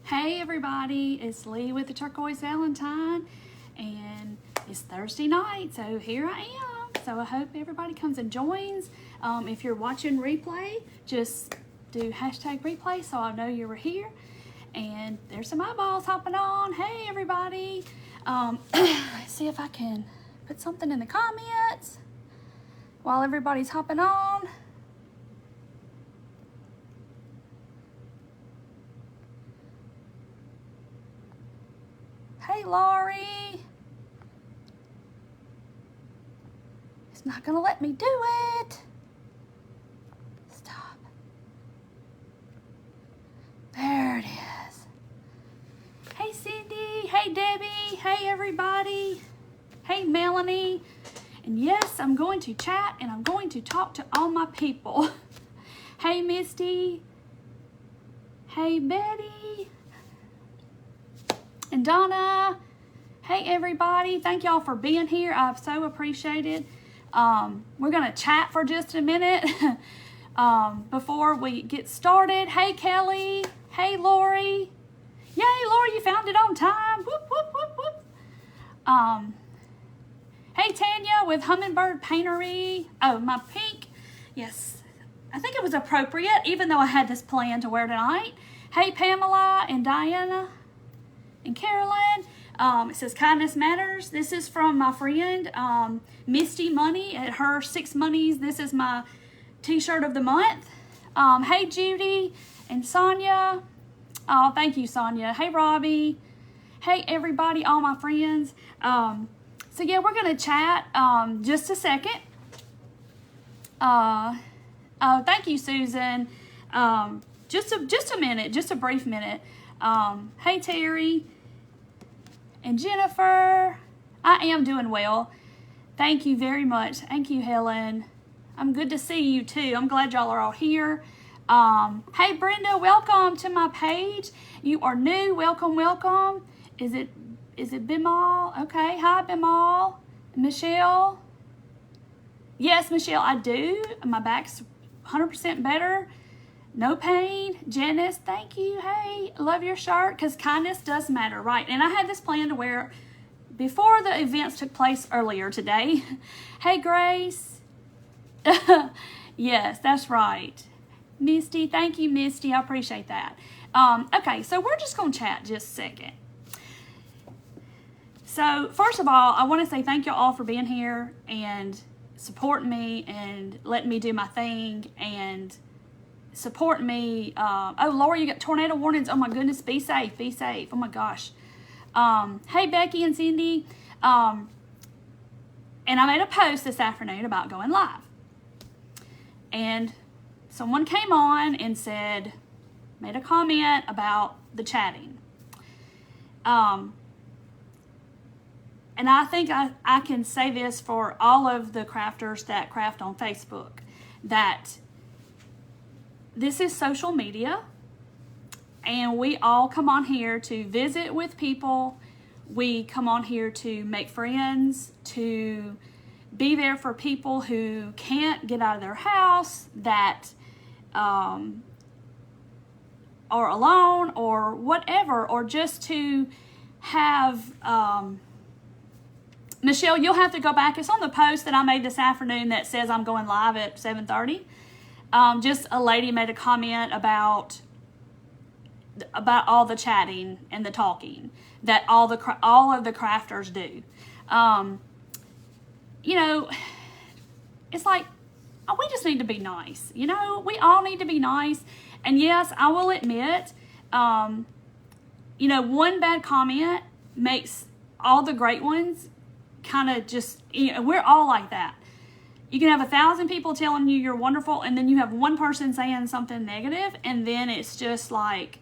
Hey everybody, it's Lee with the Turquoise Valentine, and it's Thursday night, so here I am. So I hope everybody comes and joins. If you're watching replay, just do hashtag replay so I know you were here. And there's some eyeballs hopping on. Hey everybody. Let's see if I can put something in the comments while everybody's hopping on. Hey, Laurie. It's not going to let me do it. Stop. There it is. Hey, Cindy. Hey, Debbie. Hey, everybody. Hey, Melanie. And yes, I'm going to chat and I'm going to talk to all my people. Hey, Misty. Hey, Betty. And Donna, hey everybody, thank y'all for being here. I so appreciate it. We're gonna chat for just a minute before we get started. Hey Kelly, hey Lori. Yay Lori, you found it on time. Whoop, whoop, whoop, whoop. Hey Tanya with Hummingbird Paintery. Oh, my pink, yes, I think it was appropriate even though I had this plan to wear tonight. Hey Pamela and Diana. And Carolyn, it says kindness matters. This is from my friend Misty Money at her 6 Monies. This is my t-shirt of the month. Hey Judy and Sonia. Oh, thank you Sonia. Hey Robbie. Hey everybody, all my friends. So yeah, we're gonna chat just a second. Thank you Susan. Just a minute, just a brief minute. Hey Terry and Jennifer, I am doing well. Thank you very much. Thank you, Helen. I'm good to see you too. I'm glad y'all are all here. Hey Brenda, welcome to my page. You are new. Welcome, welcome. Is it Bimal? Okay. Hi Bimal. Michelle. Yes, Michelle, I do. My back's 100% better. No pain. Janice, thank you. Hey, love your shirt because kindness does matter, right? And I had this plan to wear before the events took place earlier today. Hey, Grace. Yes, that's right. Misty, thank you, Misty. I appreciate that. Okay, so we're just going to chat just a second. So, first of all, I want to say thank you all for being here and supporting me and letting me do my thing and support me. Oh, Laura, you got tornado warnings. Oh my goodness, be safe, be safe. Oh my gosh. Hey, Becky and Cindy. And I made a post this afternoon about going live. And someone came on and made a comment about the chatting. And I think I can say this for all of the crafters that craft on Facebook, that this is social media, and we all come on here to visit with people. We come on here to make friends, to be there for people who can't get out of their house, that are alone or whatever, or just to have, Michelle, you'll have to go back. It's on the post that I made this afternoon that says I'm going live at 7:30. Just a lady made a comment about all the chatting and the talking that all of the crafters do. You know, it's like we just need to be nice. You know, we all need to be nice. And yes, I will admit, you know, one bad comment makes all the great ones kind of just, you know, we're all like that. You can have 1,000 people telling you you're wonderful, and then you have one person saying something negative, and then it's just like,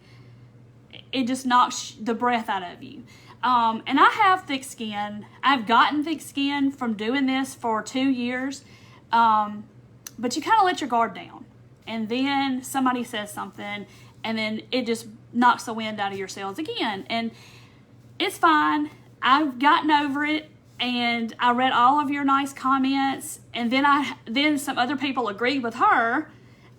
it just knocks the breath out of you. And I have thick skin. I've gotten thick skin from doing this for 2 years. But you kind of let your guard down, and then somebody says something, and then it just knocks the wind out of your sails again. And it's fine. I've gotten over it. And I read all of your nice comments, and then some other people agreed with her,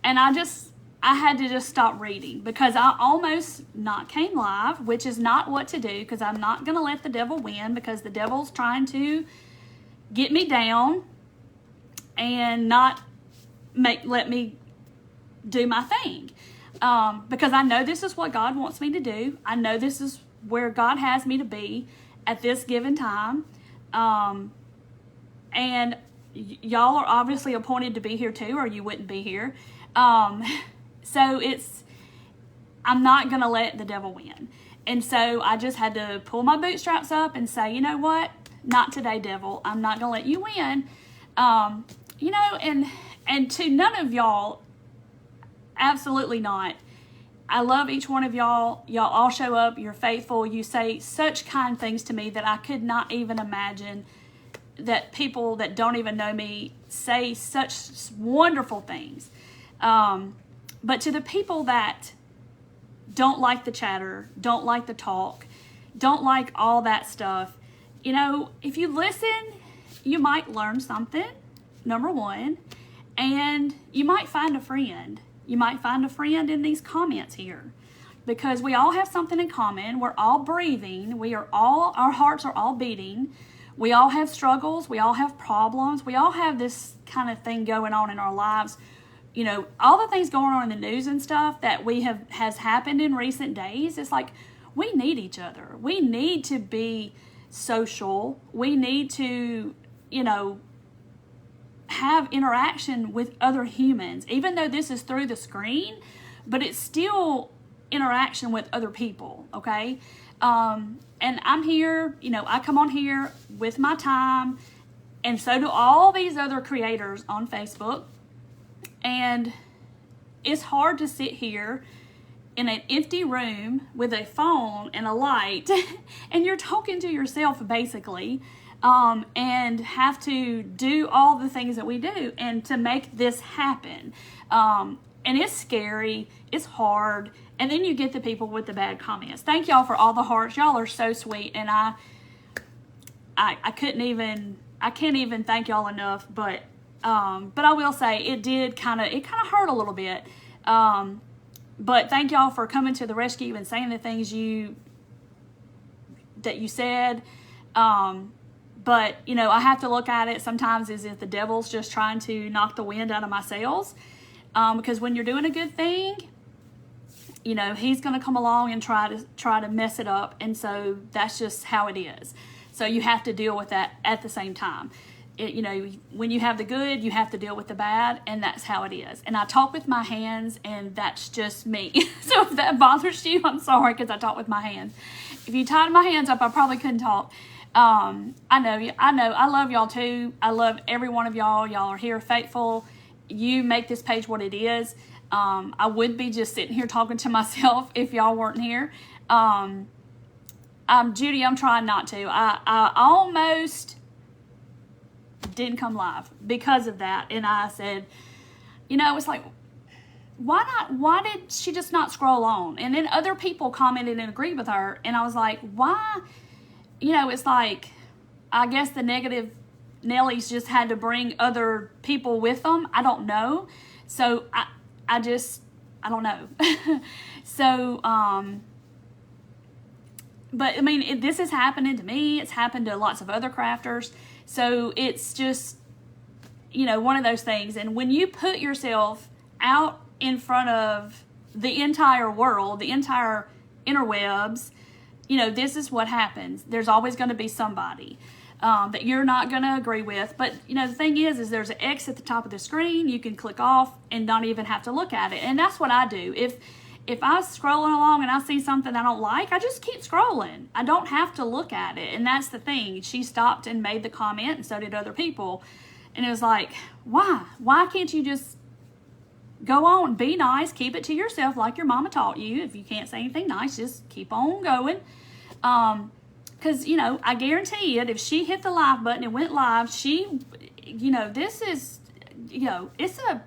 and I just I had to just stop reading because I almost not came live, which is not what to do, because I'm not going to let the devil win, because the devil's trying to get me down and not let me do my thing. Because I know this is what God wants me to do. I know this is where God has me to be at this given time. And y'all are obviously appointed to be here too, or you wouldn't be here. So I'm not going to let the devil win. And so I just had to pull my bootstraps up and say, you know what? Not today, devil. I'm not going to let you win. You know, and to none of y'all, absolutely not. I love each one of y'all. Y'all all show up. You're faithful. You say such kind things to me that I could not even imagine that people that don't even know me say such wonderful things. But to the people that don't like the chatter, don't like the talk, don't like all that stuff, you know, if you listen, you might learn something, number one, and you might find a friend. You might find a friend in these comments here, because we all have something in common. We're all breathing. Our hearts are all beating. We all have struggles. We all have problems. We all have this kind of thing going on in our lives. You know, all the things going on in the news and stuff that has happened in recent days. It's like, we need each other. We need to be social. We need to, you know, have interaction with other humans, even though this is through the screen, but it's still interaction with other people. Okay. And I'm here, you know, I come on here with my time, and so do all these other creators on Facebook. And it's hard to sit here in an empty room with a phone and a light and you're talking to yourself basically, and have to do all the things that we do and to make this happen. And it's scary, it's hard, and then you get the people with the bad comments. Thank y'all for all the hearts. Y'all are so sweet, and I can't even thank y'all enough, but I will say it kind of hurt a little bit. But thank y'all for coming to the rescue and saying the things that you said. But, you know, I have to look at it sometimes as if the devil's just trying to knock the wind out of my sails. Because when you're doing a good thing, you know, he's going to come along and try to mess it up. And so that's just how it is. So you have to deal with that at the same time. You know, when you have the good, you have to deal with the bad, and that's how it is. And I talk with my hands, and that's just me. So if that bothers you, I'm sorry, because I talk with my hands. If you tied my hands up, I probably couldn't talk. I know. I love y'all too. I love every one of y'all. Y'all are here faithful. You make this page what it is. I would be just sitting here talking to myself if y'all weren't here. Judy, I'm trying not to. I almost didn't come live because of that. And I said, you know, it's like, why not? Why did she just not scroll on? And then other people commented and agreed with her. And I was like, why? You know, it's like, I guess the negative Nellies just had to bring other people with them. I don't know. So I don't know. So, but I mean, this is happening to me. It's happened to lots of other crafters. So it's just, you know, one of those things. And when you put yourself out in front of the entire world, the entire interwebs, you know, this is what happens. There's always going to be somebody that you're not going to agree with. But, you know, the thing is there's an X at the top of the screen. You can click off and not even have to look at it. And that's what I do. If I'm scrolling along and I see something I don't like, I just keep scrolling. I don't have to look at it. And that's the thing. She stopped and made the comment, and so did other people. And it was like, why? Why can't you just go on, be nice, keep it to yourself like your mama taught you? If you can't say anything nice, just keep on going. Because, you know, I guarantee it, if she hit the live button and went live, she, you know, this is, you know, it's a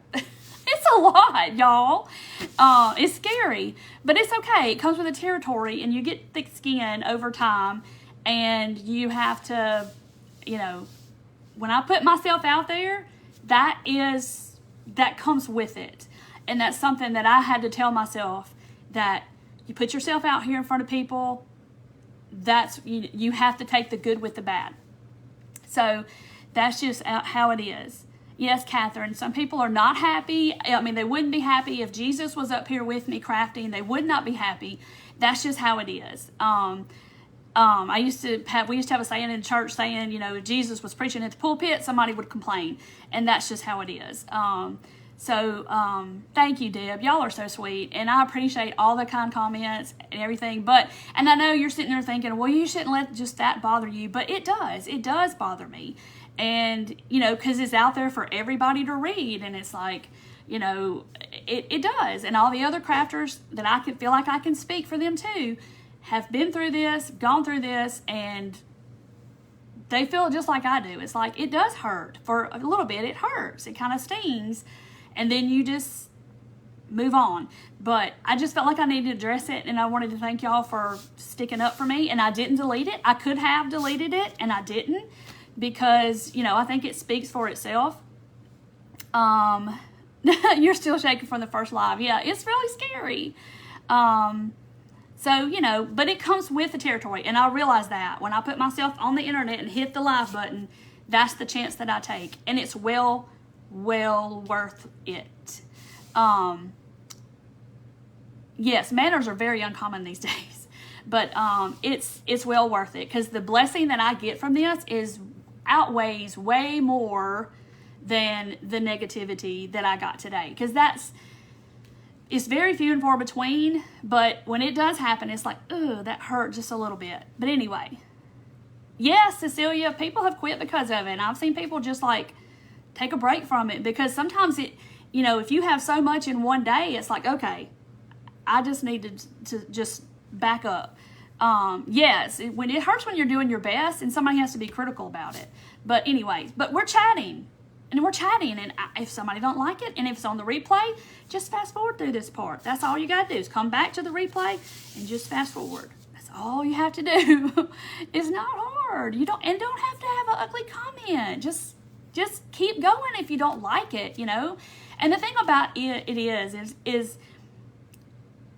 lot, y'all. It's scary, but it's okay. It comes with the territory, and you get thick skin over time, and you have to, you know, when I put myself out there, that comes with it. And that's something that I had to tell myself, that you put yourself out here in front of people, you have to take the good with the bad. So that's just how it is. Yes, Catherine, some people are not happy. I mean, they wouldn't be happy if Jesus was up here with me crafting. They would not be happy. That's just how it is. We used to have a saying in church saying, if Jesus was preaching at the pulpit, somebody would complain. And that's just how it is. Thank you, Deb. Y'all are so sweet. And I appreciate all the kind comments and everything. And I know you're sitting there thinking, well, you shouldn't let just that bother you. But it does. It does bother me. And, because it's out there for everybody to read. And it's like, it does. And all the other crafters that I can feel like I can speak for them too have been through this, gone through this, and they feel just like I do. It's like, it does hurt. For a little bit, it hurts. It kind of stings. And then you just move on. But I just felt like I needed to address it, and I wanted to thank y'all for sticking up for me. And I didn't delete it. I could have deleted it, and I didn't, because, I think it speaks for itself. You're still shaking from the first live. Yeah, it's really scary. But it comes with the territory, and I realize that when I put myself on the internet and hit the live button, that's the chance that I take, and it's well worth it. Yes, manners are very uncommon these days, but it's well worth it, because the blessing that I get from this outweighs way more than the negativity that I got today, because it's very few and far between, but when it does happen, it's like, ugh, that hurt just a little bit. But anyway, yes, Cecilia, people have quit because of it, and I've seen people just like take a break from it, because sometimes if you have so much in one day, it's like, okay, I just need to just back up. Yes, when it hurts when you're doing your best and somebody has to be critical about it. But anyway, we're chatting. And if somebody don't like it, and if it's on the replay, just fast forward through this part. That's all you got to do, is come back to the replay and just fast forward. That's all you have to do. It's not hard. You don't have to have an ugly comment. Just keep going if you don't like it, And the thing about it is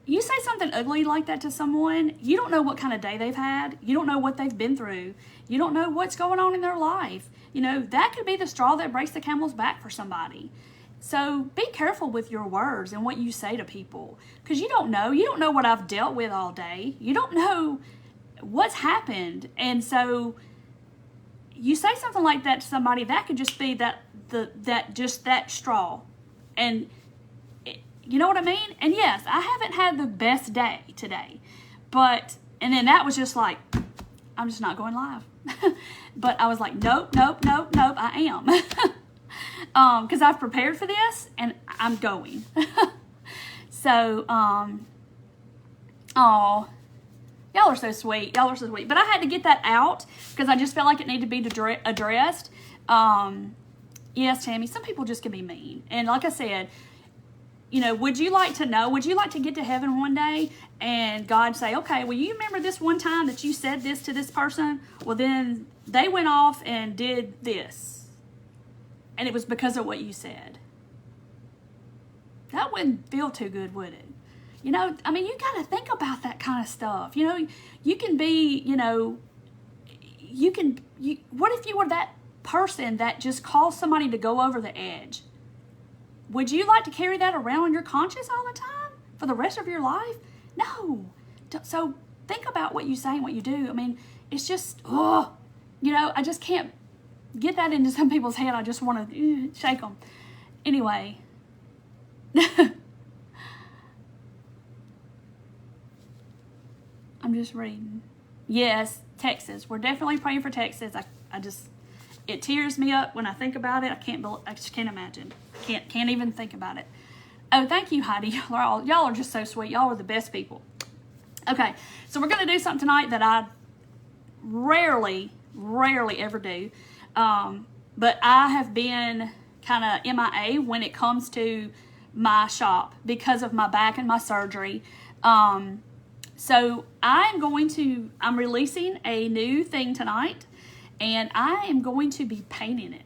you say something ugly like that to someone, you don't know what kind of day they've had. You don't know what they've been through. You don't know what's going on in their life. That could be the straw that breaks the camel's back for somebody. So be careful with your words and what you say to people, because you don't know. You don't know what I've dealt with all day. You don't know what's happened. And so you say something like that to somebody, that could just be that straw. And you know what I mean? And yes, I haven't had the best day today, and then that was just like, I'm just not going live. But I was like, nope, I am. Because I've prepared for this and I'm going. So, y'all are so sweet. But I had to get that out because I just felt like it needed to be addressed. Yes, Tammy, some people just can be mean. And like I said, would you like to get to heaven one day and God say, okay, well, you remember this one time that you said this to this person? Well, then they went off and did this, and it was because of what you said. That wouldn't feel too good, would it? You got to think about that kind of stuff. You can be, what if you were that person that just caused somebody to go over the edge? Would you like to carry that around on your conscience all the time for the rest of your life? No. So think about what you say and what you do. It's just, I just can't get that into some people's head. I just want to shake them. Anyway. I'm just reading. Yes, Texas. We're definitely praying for Texas. It tears me up when I think about it. I just can't imagine. Can't even think about it. Oh, thank you, Heidi. Y'all are just so sweet. Y'all are the best people. Okay, so we're going to do something tonight that I rarely ever do. But I have been kind of MIA when it comes to my shop because of my back and my surgery. So I'm releasing a new thing tonight, and I am going to be painting it.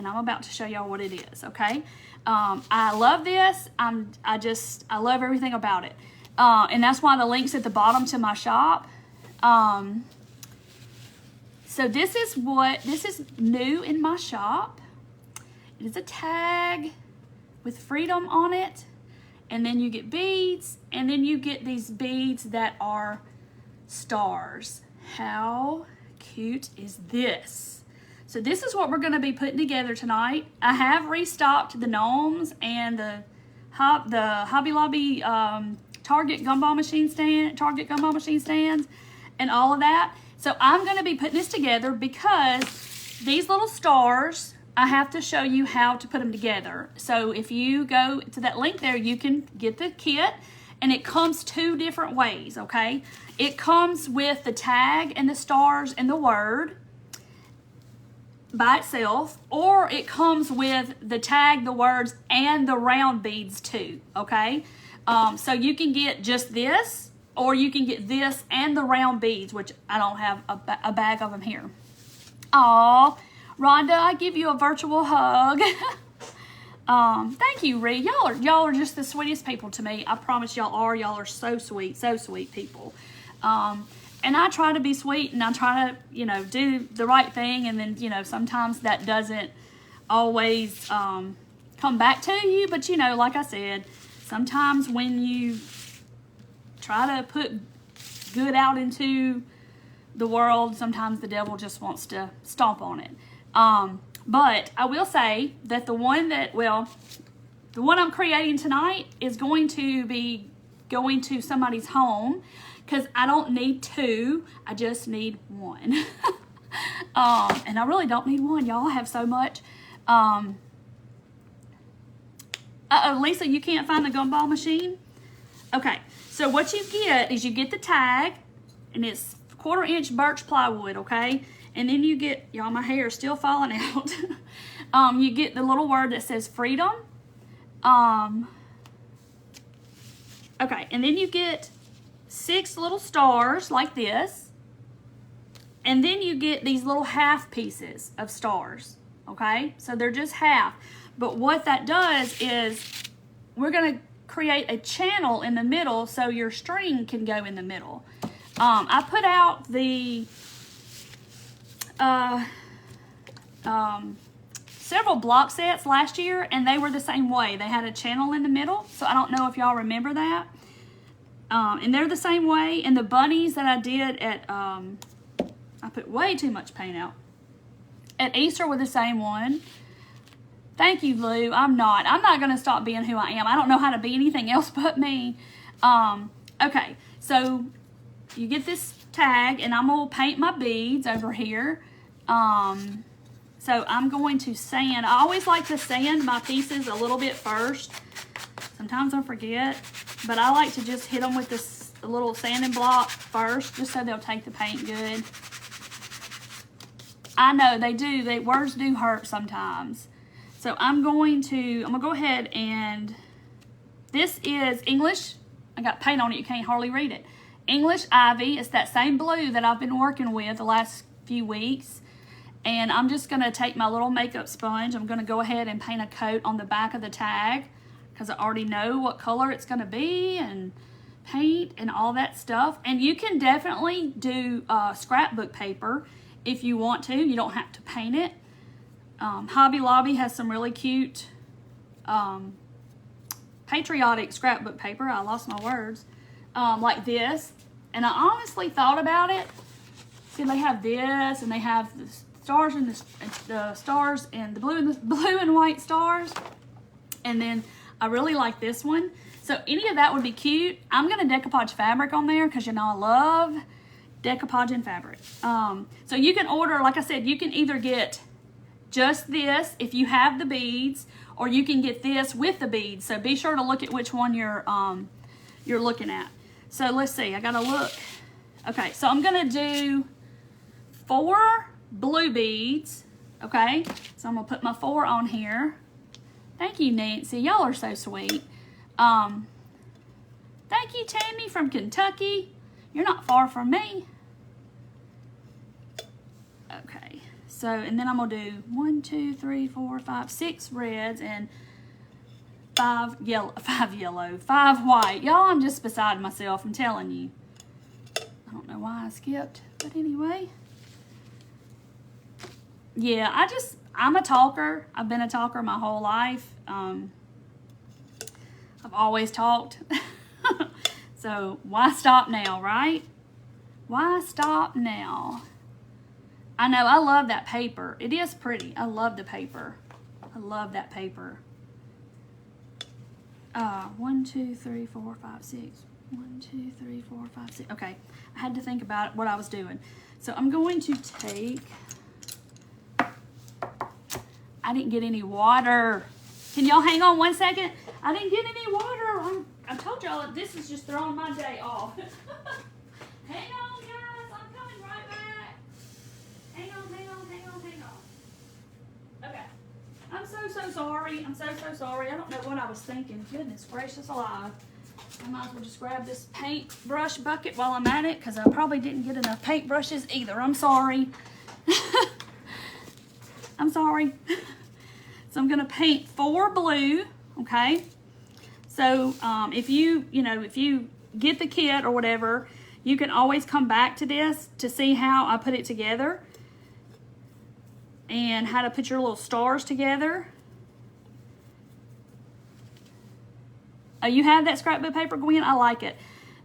and I'm about to show y'all what it is, okay? I love this. I love everything about it. And that's why the link's at the bottom to my shop. So this is new in my shop. It is a tag with freedom on it. And then you get beads, and then you get these beads that are stars. How cute is this? So this is what we're going to be putting together tonight. I have restocked the gnomes and the Hobby Lobby Target gumball machine stands, and all of that. So I'm going to be putting this together because these little stars, I have to show you how to put them together. So if you go to that link there, you can get the kit, and it comes two different ways, okay? It comes with the tag and the stars and the word by itself, or it comes with the tag, the words, and the round beads too, okay? So you can get just this, or you can get this and the round beads, which I don't have a bag of them here. Aw, Rhonda, I give you a virtual hug. Thank you, Ree. Y'all are just the sweetest people to me. I promise y'all are. Y'all are so sweet people. And I try to be sweet, and I try to, do the right thing, and then, sometimes that doesn't always come back to you, but, like I said, sometimes when you try to put good out into the world, sometimes the devil just wants to stomp on it. But I will say that the one I'm creating tonight is going to be going to somebody's home, because I don't need two, I just need one. And I really don't need one, y'all. I have so much. Lisa, you can't find the gumball machine? Okay, so what you get is you get the tag, and it's 1/4 inch birch plywood, okay? And then you get, y'all, my hair is still falling out. You get the little word that says freedom. Okay, and then you get 6 little stars like this. And then you get these little half pieces of stars, okay? So they're just half. But what that does is we're going to create a channel in the middle so your string can go in the middle. I put out the several block sets last year, and they were the same way. They had a channel in the middle, so I don't know if y'all remember that. And they're the same way. And the bunnies that I did at, I put way too much paint out. At Easter were the same one. Thank you, Lou. I'm not going to stop being who I am. I don't know how to be anything else but me. Okay, so you get this tag, and I'm going to paint my beads over here. So I'm going to sand. I always like to sand my pieces a little bit first. Sometimes I forget, but I like to just hit them with this little sanding block first, just so they'll take the paint good. I know they do. Words do hurt sometimes. So I'm going to go ahead, and this is English. I got paint on it. You can't hardly read it. English Ivy. It's that same blue that I've been working with the last few weeks. And I'm just going to take my little makeup sponge. I'm going to go ahead and paint a coat on the back of the tag, because I already know what color it's going to be, and paint and all that stuff. And you can definitely do scrapbook paper if you want to. You don't have to paint it. Hobby Lobby has some really cute patriotic scrapbook paper. I lost my words. Like this. And I honestly thought about it. See, they have this, and they have the stars and the stars and the blue and white stars. And then I really like this one. So any of that would be cute. I'm going to decoupage fabric on there, because I love decoupaging fabric. So you can order, like I said, you can either get just this if you have the beads, or you can get this with the beads. So be sure to look at which one you're looking at. So let's see, I gotta look. Okay, so I'm gonna do 4 blue beads. Okay, so I'm gonna put my 4 on here. Thank you, Nancy. Y'all are so sweet. Thank you, Tammy from Kentucky. You're not far from me. Okay, So, and then I'm gonna do 1, 2, 3, 4, 5, 6 reds and 5 yellow, 5 white. Y'all, I'm just beside myself, I'm telling you. I don't know why I skipped, but anyway. Yeah, I'm a talker. I've been a talker my whole life. I've always talked. So why stop now, right? Why stop now? I know, I love that paper. It is pretty. I love the paper. I love that paper. 1, 2, 3, 4, 5, 6. 1, 2, 3, 4, 5, 6. Okay, I had to think about what I was doing. So I'm going to take, I didn't get any water. Can y'all hang on 1 second? I didn't get any water. I told y'all this is just throwing my day off. Hang on, guys. I'm coming right back. Hang on. Okay. I'm so sorry. I'm so sorry. I don't know what I was thinking. Goodness gracious alive. I might as well just grab this paintbrush bucket while I'm at it, because I probably didn't get enough paintbrushes either. I'm sorry. I'm sorry. So I'm going to paint 4 blue, okay? So if you get the kit or whatever, you can always come back to this to see how I put it together and how to put your little stars together. Oh, you have that scrapbook paper, Gwen? I like it.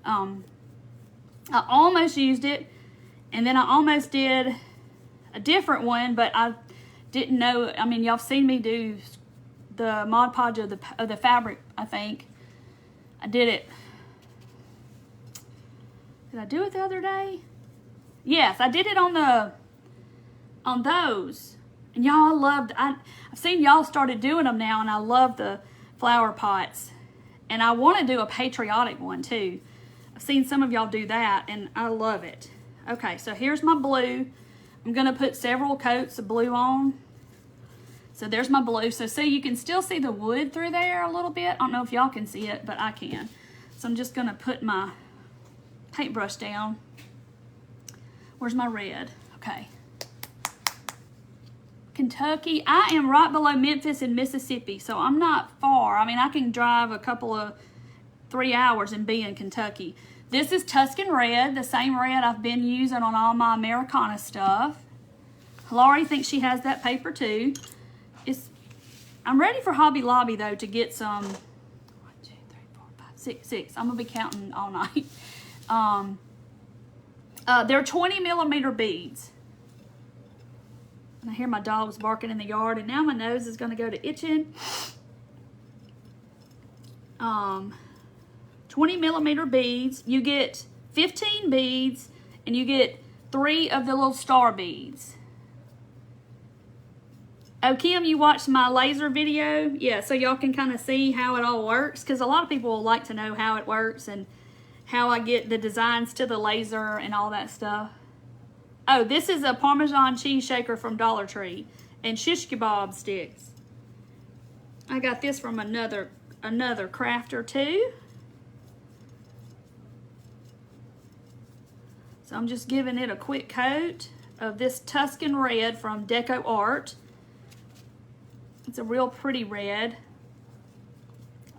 I almost used it, and then I almost did a different one, but I didn't know. I mean, y'all seen me do the Mod Podge of the fabric, I think. I did it. Did I do it the other day? Yes, I did it on those. And y'all loved, I've seen y'all started doing them now, and I love the flower pots. And I want to do a patriotic one too. I've seen some of y'all do that, and I love it. Okay, so here's my blue. I'm going to put several coats of blue on. So there's my blue. So see, you can still see the wood through there a little bit. I don't know if y'all can see it, but I can. So I'm just going to put my paintbrush down. Where's my red? Okay. Kentucky. I am right below Memphis in Mississippi, so I'm not far. I mean, I can drive a couple of 3 hours and be in Kentucky. This is Tuscan Red, the same red I've been using on all my Americana stuff. Laurie thinks she has that paper too. I'm ready for Hobby Lobby though to get some 1, 2, 3, 4, 5, 6, 6. I'm gonna be counting all night. They're 20 millimeter beads. And I hear my dogs barking in the yard, and now my nose is gonna go to itching. 20 millimeter beads. You get 15 beads, and you get 3 of the little star beads. Oh, Kim, you watched my laser video? Yeah, so y'all can kind of see how it all works, because a lot of people will like to know how it works and how I get the designs to the laser and all that stuff. Oh, this is a Parmesan cheese shaker from Dollar Tree and shish kebab sticks. I got this from another crafter too. So I'm just giving it a quick coat of this Tuscan Red from Deco Art. It's a real pretty red.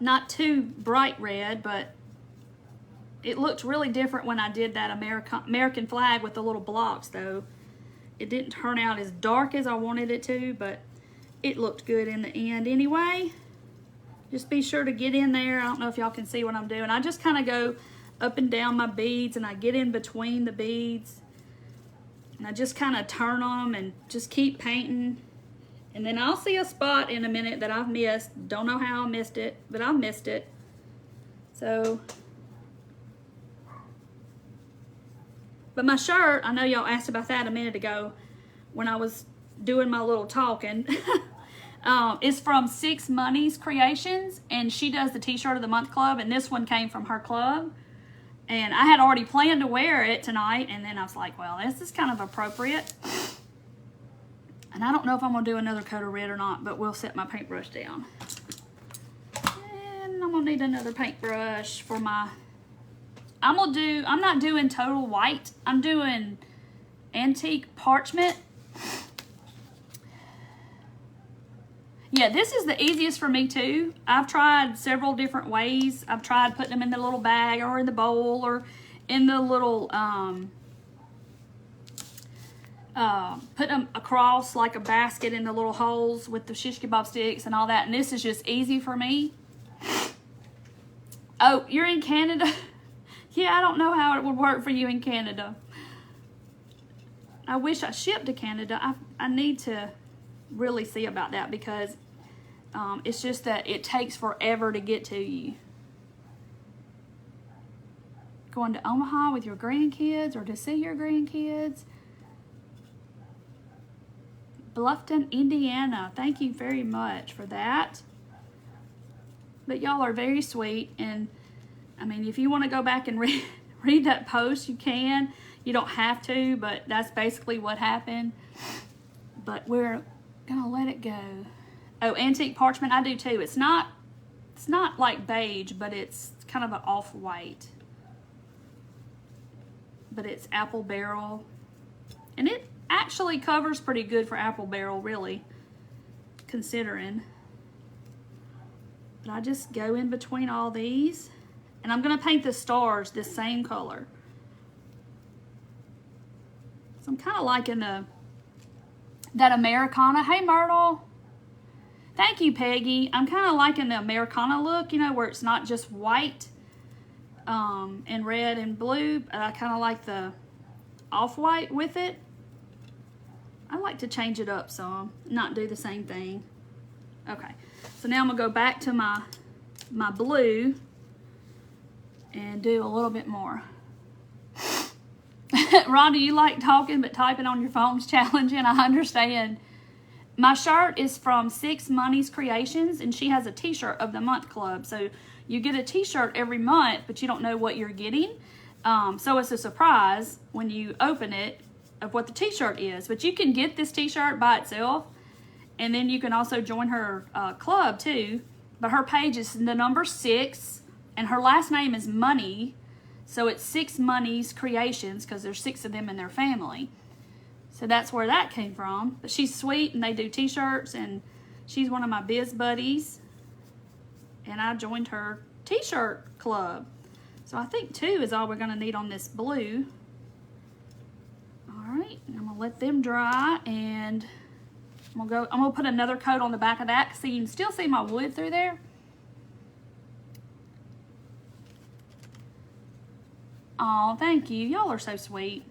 Not too bright red, but it looked really different when I did that American flag with the little blocks though. It didn't turn out as dark as I wanted it to, but it looked good in the end anyway. Just be sure to get in there. I don't know if y'all can see what I'm doing. I just kind of go up and down my beads, and I get in between the beads. And I just kind of turn them and just keep painting. And then I'll see a spot in a minute that I've missed. Don't know how I missed it, but I missed it. So, but my shirt, I know y'all asked about that a minute ago when I was doing my little talking. It's from Six Monies Creations, and she does the T-shirt of the month club, and this one came from her club. And I had already planned to wear it tonight, and then I was like, well, this is kind of appropriate. And I don't know if I'm going to do another coat of red or not, but we'll set my paintbrush down. And I'm going to need another paintbrush for my... I'm not doing total white. I'm doing antique parchment. Yeah, this is the easiest for me too. I've tried several different ways. I've tried putting them in the little bag or in the bowl or in the little, putting them across like a basket in the little holes with the shish kebab sticks and all that. And this is just easy for me. Oh, you're in Canada? Yeah, I don't know how it would work for you in Canada. I wish I shipped to Canada. I need to really see about that because it's just that it takes forever to get to you. Going to Omaha with your grandkids or to see your grandkids. Bluffton, Indiana. Thank you very much for that. But y'all are very sweet, and I mean, if you want to go back and read that post, you can. You don't have to, but that's basically what happened. But we're gonna let it go. Oh, antique parchment, I do too. It's not like beige, but it's kind of an off-white. But it's apple barrel, and it actually covers pretty good for apple barrel, really, considering. But I just go in between all these, and I'm gonna paint the stars this same color. So I'm kind of liking that Americana. Hey, Myrtle. Thank you, Peggy. I'm kind of liking the Americana look, you know, where it's not just white and red and blue. I kind of like the off-white with it. I like to change it up some, not do the same thing. Okay, so now I'm gonna go back to my blue and do a little bit more. Rhonda, you like talking, but typing on your phone's challenging. I understand. My shirt is from Six Monies Creations, and she has a t-shirt of the month club. So you get a t-shirt every month, but you don't know what you're getting. So it's a surprise when you open it of what the t-shirt is. But you can get this t-shirt by itself, and then you can also join her club too. But her page is the number 6, and her last name is Money. So it's Six Monies Creations because there's 6 of them in their family. So that's where that came from. But she's sweet, and they do t-shirts, and she's one of my biz buddies. And I joined her t-shirt club. So I think 2 is all we're going to need on this blue. All right, I'm going to let them dry, and I'm going to put another coat on the back of that so you can still see my wood through there. Oh, thank you. Y'all are so sweet.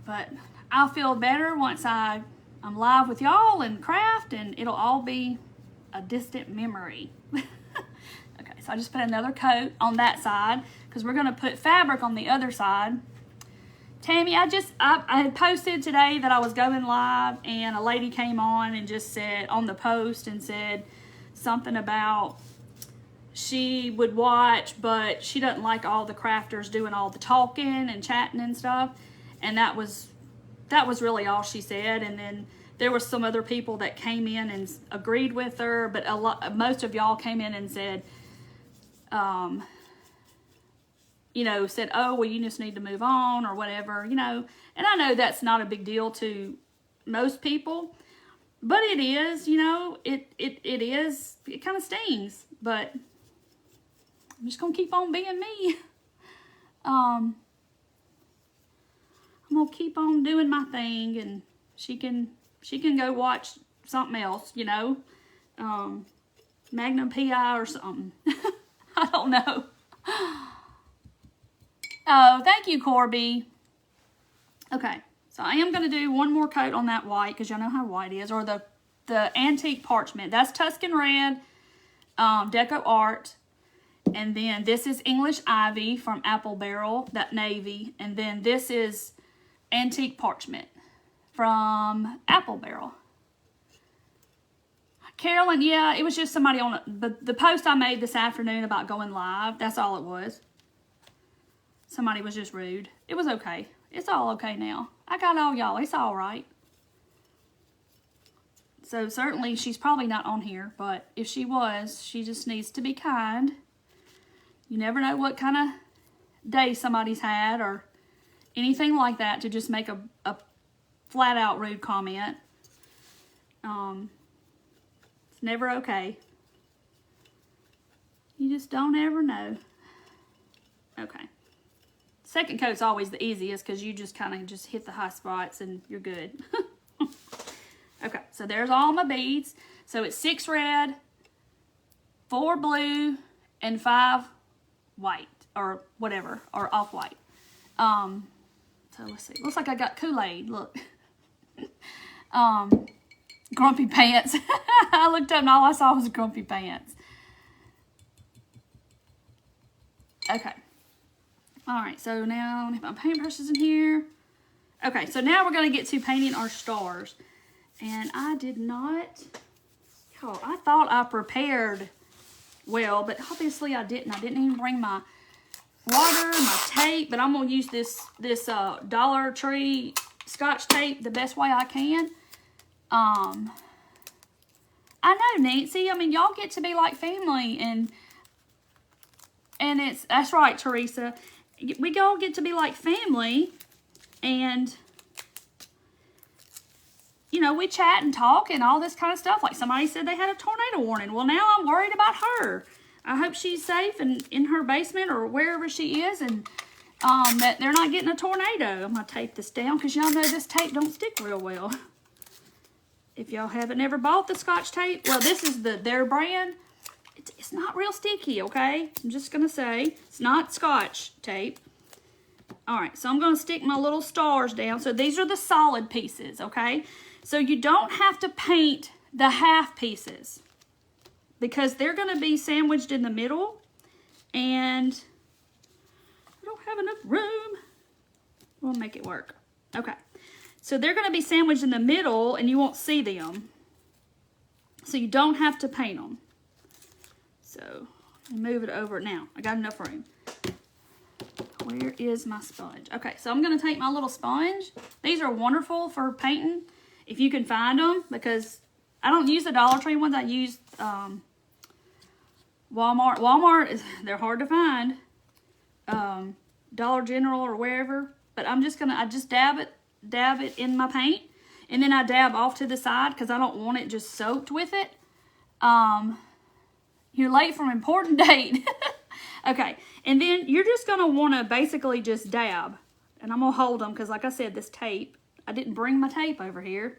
But I'll feel better once I'm live with y'all and craft, and it'll all be a distant memory. Okay, so I just put another coat on that side because we're going to put fabric on the other side. Tammy, I had posted today that I was going live, and a lady came on and just said on the post and said something about she would watch, but she doesn't like all the crafters doing all the talking and chatting and stuff. And that was really all she said. And then there were some other people that came in and agreed with her, but most of y'all came in and said, you know, said, oh, well, you just need to move on or whatever, you know. And I know that's not a big deal to most people, but it is, you know, it is, it kind of stings, but I'm just going to keep on being me. I'm going to keep on doing my thing, and she can go watch something else, you know, Magnum PI or something. I don't know. Oh, thank you, Corby. Okay, so I am going to do one more coat on that white because y'all know how white is, or the antique parchment. That's Tuscan Red, Deco Art. And then this is English Ivy from Apple Barrel, that navy. And then this is Antique Parchment from Apple Barrel. Carolyn, yeah, it was just somebody on the post I made this afternoon about going live. That's all it was. Somebody was just rude. It was okay. It's all okay now. I got all y'all. It's all right. So certainly she's probably not on here, but if she was, she just needs to be kind. You never know what kind of day somebody's had or anything like that to just make a flat out rude comment. It's never okay. You just don't ever know. Okay. Second coat's always the easiest because you just kind of just hit the high spots and you're good. Okay, so there's all my beads. So it's 6 red, 4 blue, and 5 white, or whatever, or off-white. So let's see. Looks like I got Kool-Aid, look. Grumpy pants. I looked up and all I saw was grumpy pants. Okay. All right, so now I have my paintbrushes in here. Okay, so now we're going to get to painting our stars. And I did not, oh, I thought I prepared well, but obviously I didn't. I didn't even bring my water, my tape, but I'm going to use this Dollar Tree Scotch tape the best way I can. I know, Nancy, I mean, y'all get to be like family, and that's right, Teresa. We all get to be like family, and you know, we chat and talk and all this kind of stuff. Like somebody said they had a tornado warning. Well, now I'm worried about her. I hope she's safe and in her basement or wherever she is, and that they're not getting a tornado. I'm going to tape this down because y'all know this tape don't stick real well. If y'all haven't ever bought the Scotch tape, well, this is their brand. It's not real sticky, okay? I'm just going to say it's not Scotch tape. All right, so I'm going to stick my little stars down. So these are the solid pieces, okay? So you don't have to paint the half pieces because they're going to be sandwiched in the middle, and I don't have enough room. We'll make it work. Okay, so they're going to be sandwiched in the middle, and you won't see them. So you don't have to paint them. So move it over now. I got enough room. Where is my sponge? Okay, so I'm going to take my little sponge. These are wonderful for painting if you can find them, because I don't use the Dollar Tree ones. I use Walmart. Walmart, they're hard to find. Dollar General or wherever. But I just dab it in my paint, and then I dab off to the side because I don't want it just soaked with it. You're late for an important date. Okay, and then you're just going to want to basically just dab. And I'm going to hold them because, like I said, this tape, I didn't bring my tape over here.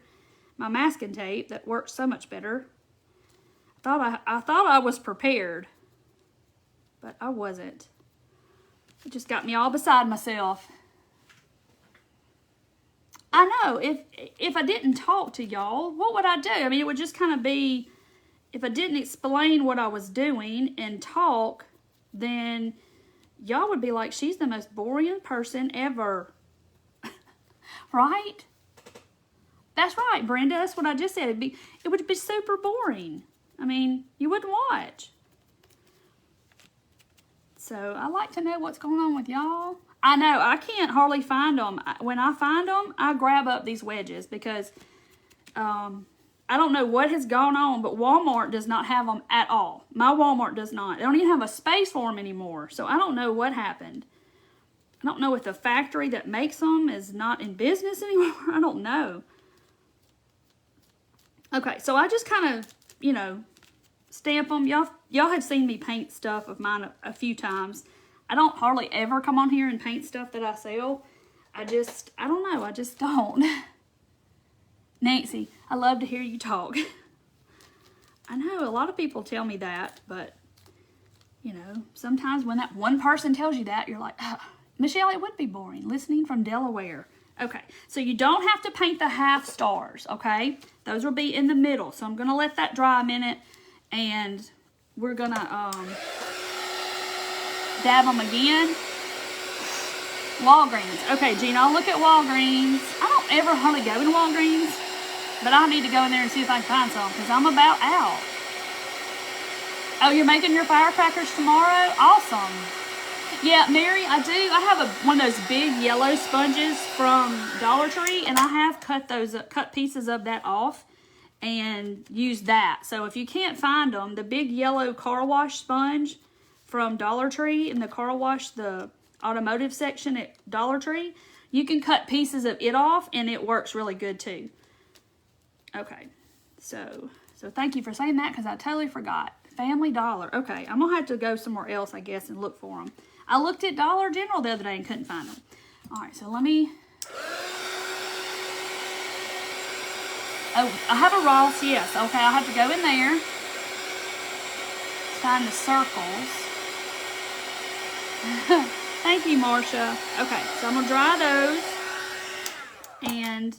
My masking tape that works so much better. I thought I was prepared, but I wasn't. It just got me all beside myself. I know, if I didn't talk to y'all, what would I do? I mean, it would just kind of be, if I didn't explain what I was doing and talk, then y'all would be like, she's the most boring person ever. Right? That's right, Brenda. That's what I just said. It would be super boring. I mean, you wouldn't watch. So I like to know what's going on with y'all. I know, I can't hardly find them. When I find them, I grab up these wedges because I don't know what has gone on, but Walmart does not have them at all. My Walmart does not. They don't even have a space for them anymore. So I don't know what happened. I don't know if the factory that makes them is not in business anymore. I don't know. Okay, so I just kind of, you know, stamp them. Y'all have seen me paint stuff of mine a few times. I don't hardly ever come on here and paint stuff that I sell. I don't know. I just don't. Nancy, I love to hear you talk. I know a lot of people tell me that, but, you know, sometimes when that one person tells you that, you're like, oh, Michelle, it would be boring listening from Delaware. Okay, so you don't have to paint the half stars, okay? Those will be in the middle. So I'm going to let that dry a minute, and we're going to dab them again. Walgreens. Okay, Gina, I'll look at Walgreens. I don't ever hardly go in Walgreens, but I need to go in there and see if I can find some because I'm about out. Oh, you're making your firecrackers tomorrow? Awesome. Yeah, Mary, I do. I have one of those big yellow sponges from Dollar Tree, and I have cut pieces of that off and used that. So if you can't find them, the big yellow car wash sponge from Dollar Tree in the car wash, the automotive section at Dollar Tree, you can cut pieces of it off, and it works really good too. Okay, so So thank you for saying that because I totally forgot. Family Dollar. Okay, I'm going to have to go somewhere else, I guess, and look for them. I looked at Dollar General the other day and couldn't find them. All right, so let me... Oh, I have a Ross, yes. Okay, I'll have to go in there. Find the circles. Thank you, Marcia. Okay, so I'm going to dry those. And,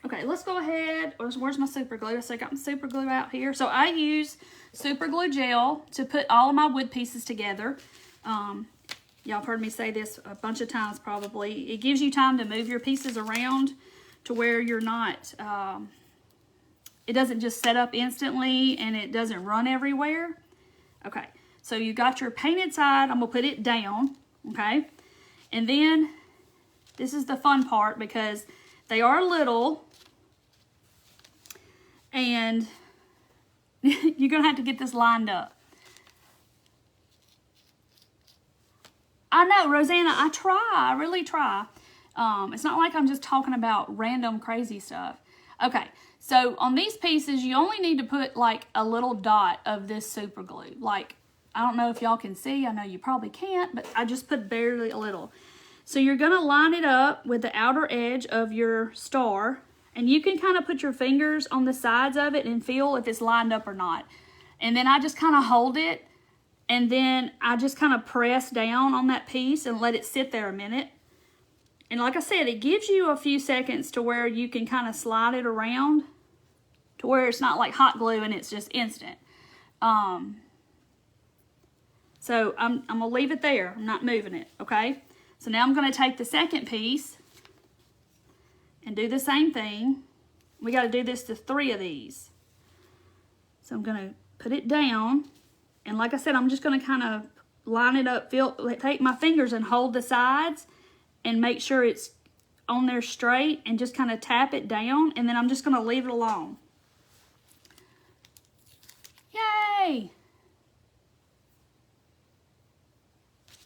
okay, let's go ahead. Where's my super glue? So I got my super glue out here. So I use super glue gel to put all of my wood pieces together. Y'all have heard me say this a bunch of times probably. It gives you time to move your pieces around to where you're not, it doesn't just set up instantly and it doesn't run everywhere. Okay, so you got your painted side. I'm going to put it down, okay? And then this is the fun part because they are little and you're going to have to get this lined up. I know, Rosanna, I try. I really try. It's not like I'm just talking about random crazy stuff. Okay, so on these pieces, you only need to put like a little dot of this super glue. Like, I don't know if y'all can see. I know you probably can't, but I just put barely a little. So you're going to line it up with the outer edge of your star. And you can kind of put your fingers on the sides of it and feel if it's lined up or not. And then I just kind of hold it. And then I just kind of press down on that piece and let it sit there a minute. And like I said, it gives you a few seconds to where you can kind of slide it around to where it's not like hot glue and it's just instant. So I'm going to leave it there. I'm not moving it, okay? So now I'm going to take the second piece and do the same thing. We got to do this to 3 of these. So I'm going to put it down. And like I said, I'm just going to kind of line it up, take my fingers and hold the sides and make sure it's on there straight and just kind of tap it down. And then I'm just going to leave it alone. Yay!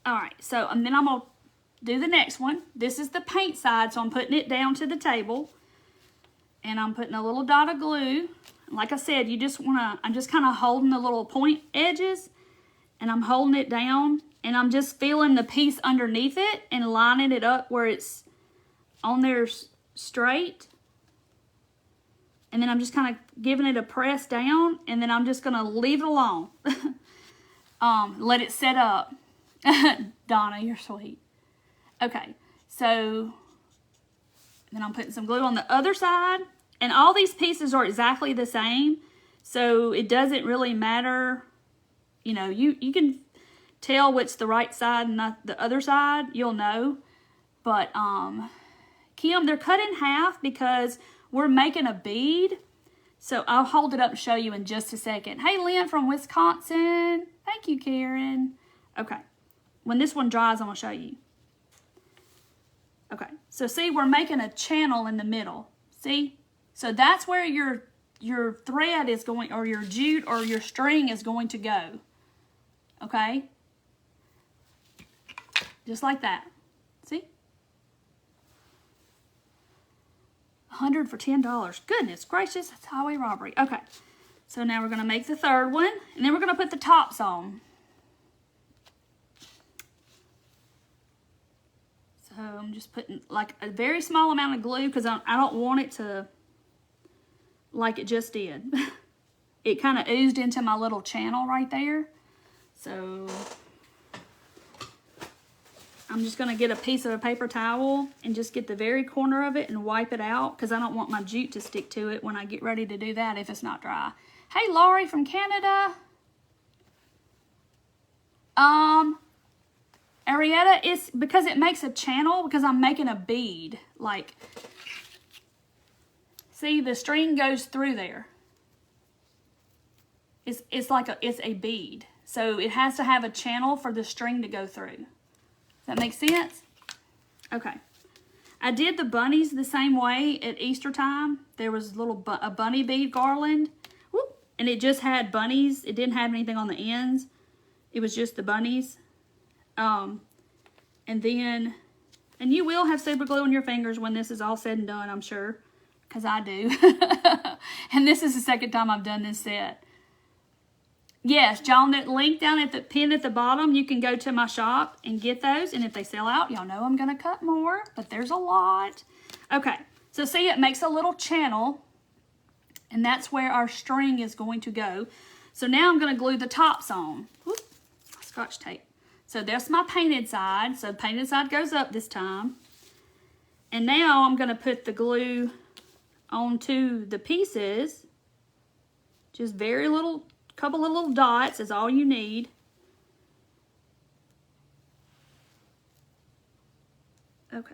All right, so and then I'm going to do the next one. This is the paint side, so I'm putting it down to the table. And I'm putting a little dot of glue. Like I said, you just want to, I'm just kind of holding the little point edges and I'm holding it down and I'm just feeling the piece underneath it and lining it up where it's on there straight. And then I'm just kind of giving it a press down and then I'm just going to leave it alone. Let it set up. Donna, you're sweet. Okay, so then I'm putting some glue on the other side. And all these pieces are exactly the same, so it doesn't really matter. You know, you can tell what's the right side and not the other side. You'll know. But, Kim, they're cut in half because we're making a bead. So I'll hold it up and show you in just a second. Hey, Lynn from Wisconsin. Thank you, Karen. Okay. When this one dries, I'm going to show you. Okay. So, see, we're making a channel in the middle. See? So that's where your thread is going, or your jute or your string is going to go. Okay? Just like that. See? 100 for $10. Goodness gracious, that's highway robbery. Okay. So now we're going to make the third one, and then we're going to put the tops on. So I'm just putting like a very small amount of glue because I don't want it to like it just did. It kind of oozed into my little channel right there. So I'm just going to get a piece of a paper towel and just get the very corner of it and wipe it out because I don't want my jute to stick to it when I get ready to do that if it's not dry. Hey, Laurie from Canada. Arietta, it's because it makes a channel because I'm making a bead. Like, see, the string goes through there. It's like it's a bead. So it has to have a channel for the string to go through. Does that make sense? Okay. I did the bunnies the same way at Easter time. There was a bunny bead garland. Whoop, and it just had bunnies. It didn't have anything on the ends. It was just the bunnies. And you will have super glue on your fingers when this is all said and done, I'm sure. because I do. And this is the second time I've done this set. Yes, John, that link down at the pin at the bottom, you can go to my shop and get those. And if they sell out, y'all know I'm going to cut more, but there's a lot. Okay, so see, it makes a little channel, and that's where our string is going to go. So now I'm going to glue the tops on. Whoop, Scotch tape. So there's my painted side. So the painted side goes up this time. And now I'm going to put the glue onto the pieces. Just very little, couple of little dots is all you need. Okay.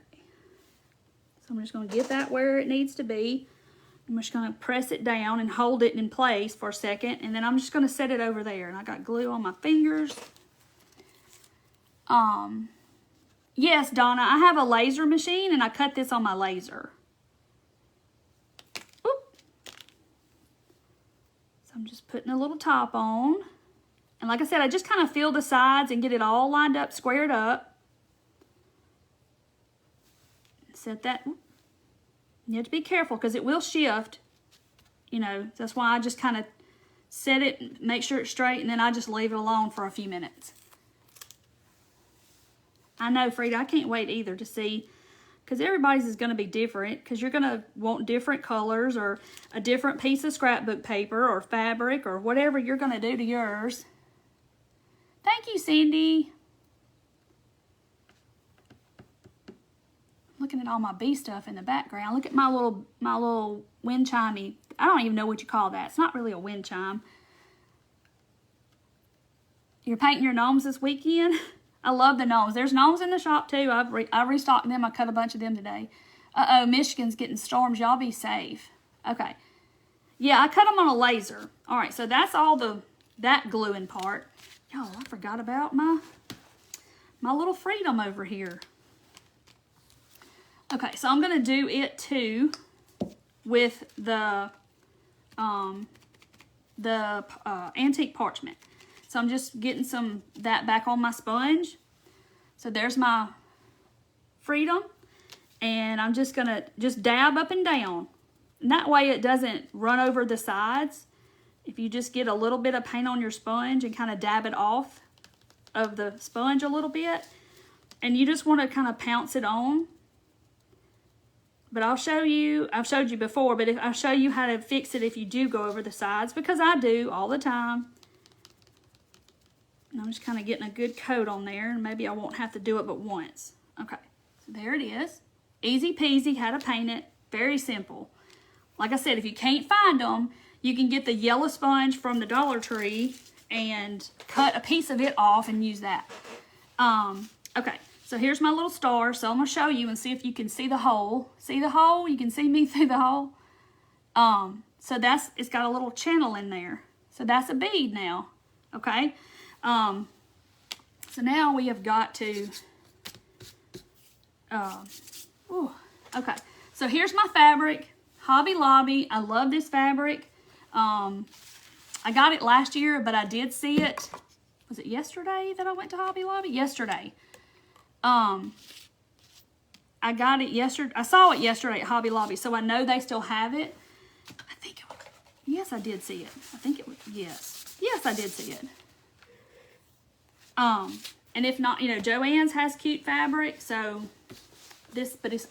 So I'm just going to get that where it needs to be. I'm just going to press it down and hold it in place for a second. And then I'm just going to set it over there. And I got glue on my fingers. Yes, Donna, I have a laser machine and I cut this on my laser. Oop. So I'm just putting a little top on. And like I said, I just kind of feel the sides and get it all lined up, squared up. Set that. You have to be careful because it will shift. You know, that's why I just kind of set it, make sure it's straight, and then I just leave it alone for a few minutes. I know, Frida, I can't wait either to see, because everybody's is going to be different, because you're going to want different colors or a different piece of scrapbook paper or fabric or whatever you're going to do to yours. Thank you, Cindy. Looking at all my bee stuff in the background. Look at my little wind chimey. I don't even know what you call that. It's not really a wind chime. You're painting your gnomes this weekend? I love the gnomes. There's gnomes in the shop too. I restocked them. I cut a bunch of them today. Uh-oh, Michigan's getting storms. Y'all be safe. Okay. Yeah, I cut them on a laser. All right, so that's all that gluing part. Y'all, I forgot about my little freedom over here. Okay, so I'm going to do it too with the antique parchment. So I'm just getting that back on my sponge. So there's my freedom. And I'm just going to dab up and down. And that way it doesn't run over the sides. If you just get a little bit of paint on your sponge and kind of dab it off of the sponge a little bit. And you just want to kind of pounce it on. But I've showed you before, but I'll show you how to fix it if you do go over the sides, because I do all the time. And I'm just kind of getting a good coat on there, and maybe I won't have to do it but once. Okay, so there it is. Easy peasy, how to paint it. Very simple. Like I said, if you can't find them, you can get the yellow sponge from the Dollar Tree and cut a piece of it off and use that. Okay. So here's my little star. So I'm going to show you and see if you can see the hole. See the hole? You can see me through the hole. So it's got a little channel in there. So that's a bead now. Okay. So now we have got to, okay. So here's my fabric. Hobby Lobby. I love this fabric. I got it last year, but I did see it. Was it yesterday that I went to Hobby Lobby? Yesterday. I got it yesterday. I saw it yesterday at Hobby Lobby, so I know they still have it. I think it was, yes, I did see it. I think it was, yes. Yes, I did see it. And if not, Joann's has cute fabric, so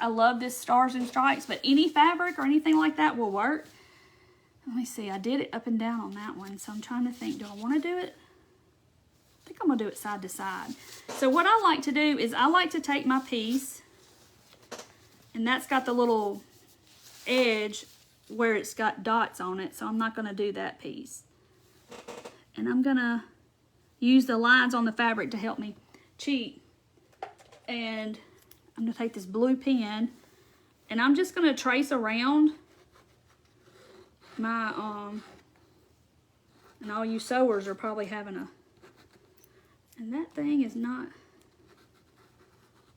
I love this Stars and Stripes, but any fabric or anything like that will work. Let me see, I did it up and down on that one, so I'm trying to think, do I want to do it? I think I'm going to do it side to side. So what I like to do is I like to take my piece, and that's got the little edge where it's got dots on it, so I'm not going to do that piece. And I'm going to use the lines on the fabric to help me cheat. And I'm going to take this blue pen, and I'm just going to trace around my, and all you sewers are probably having and that thing is not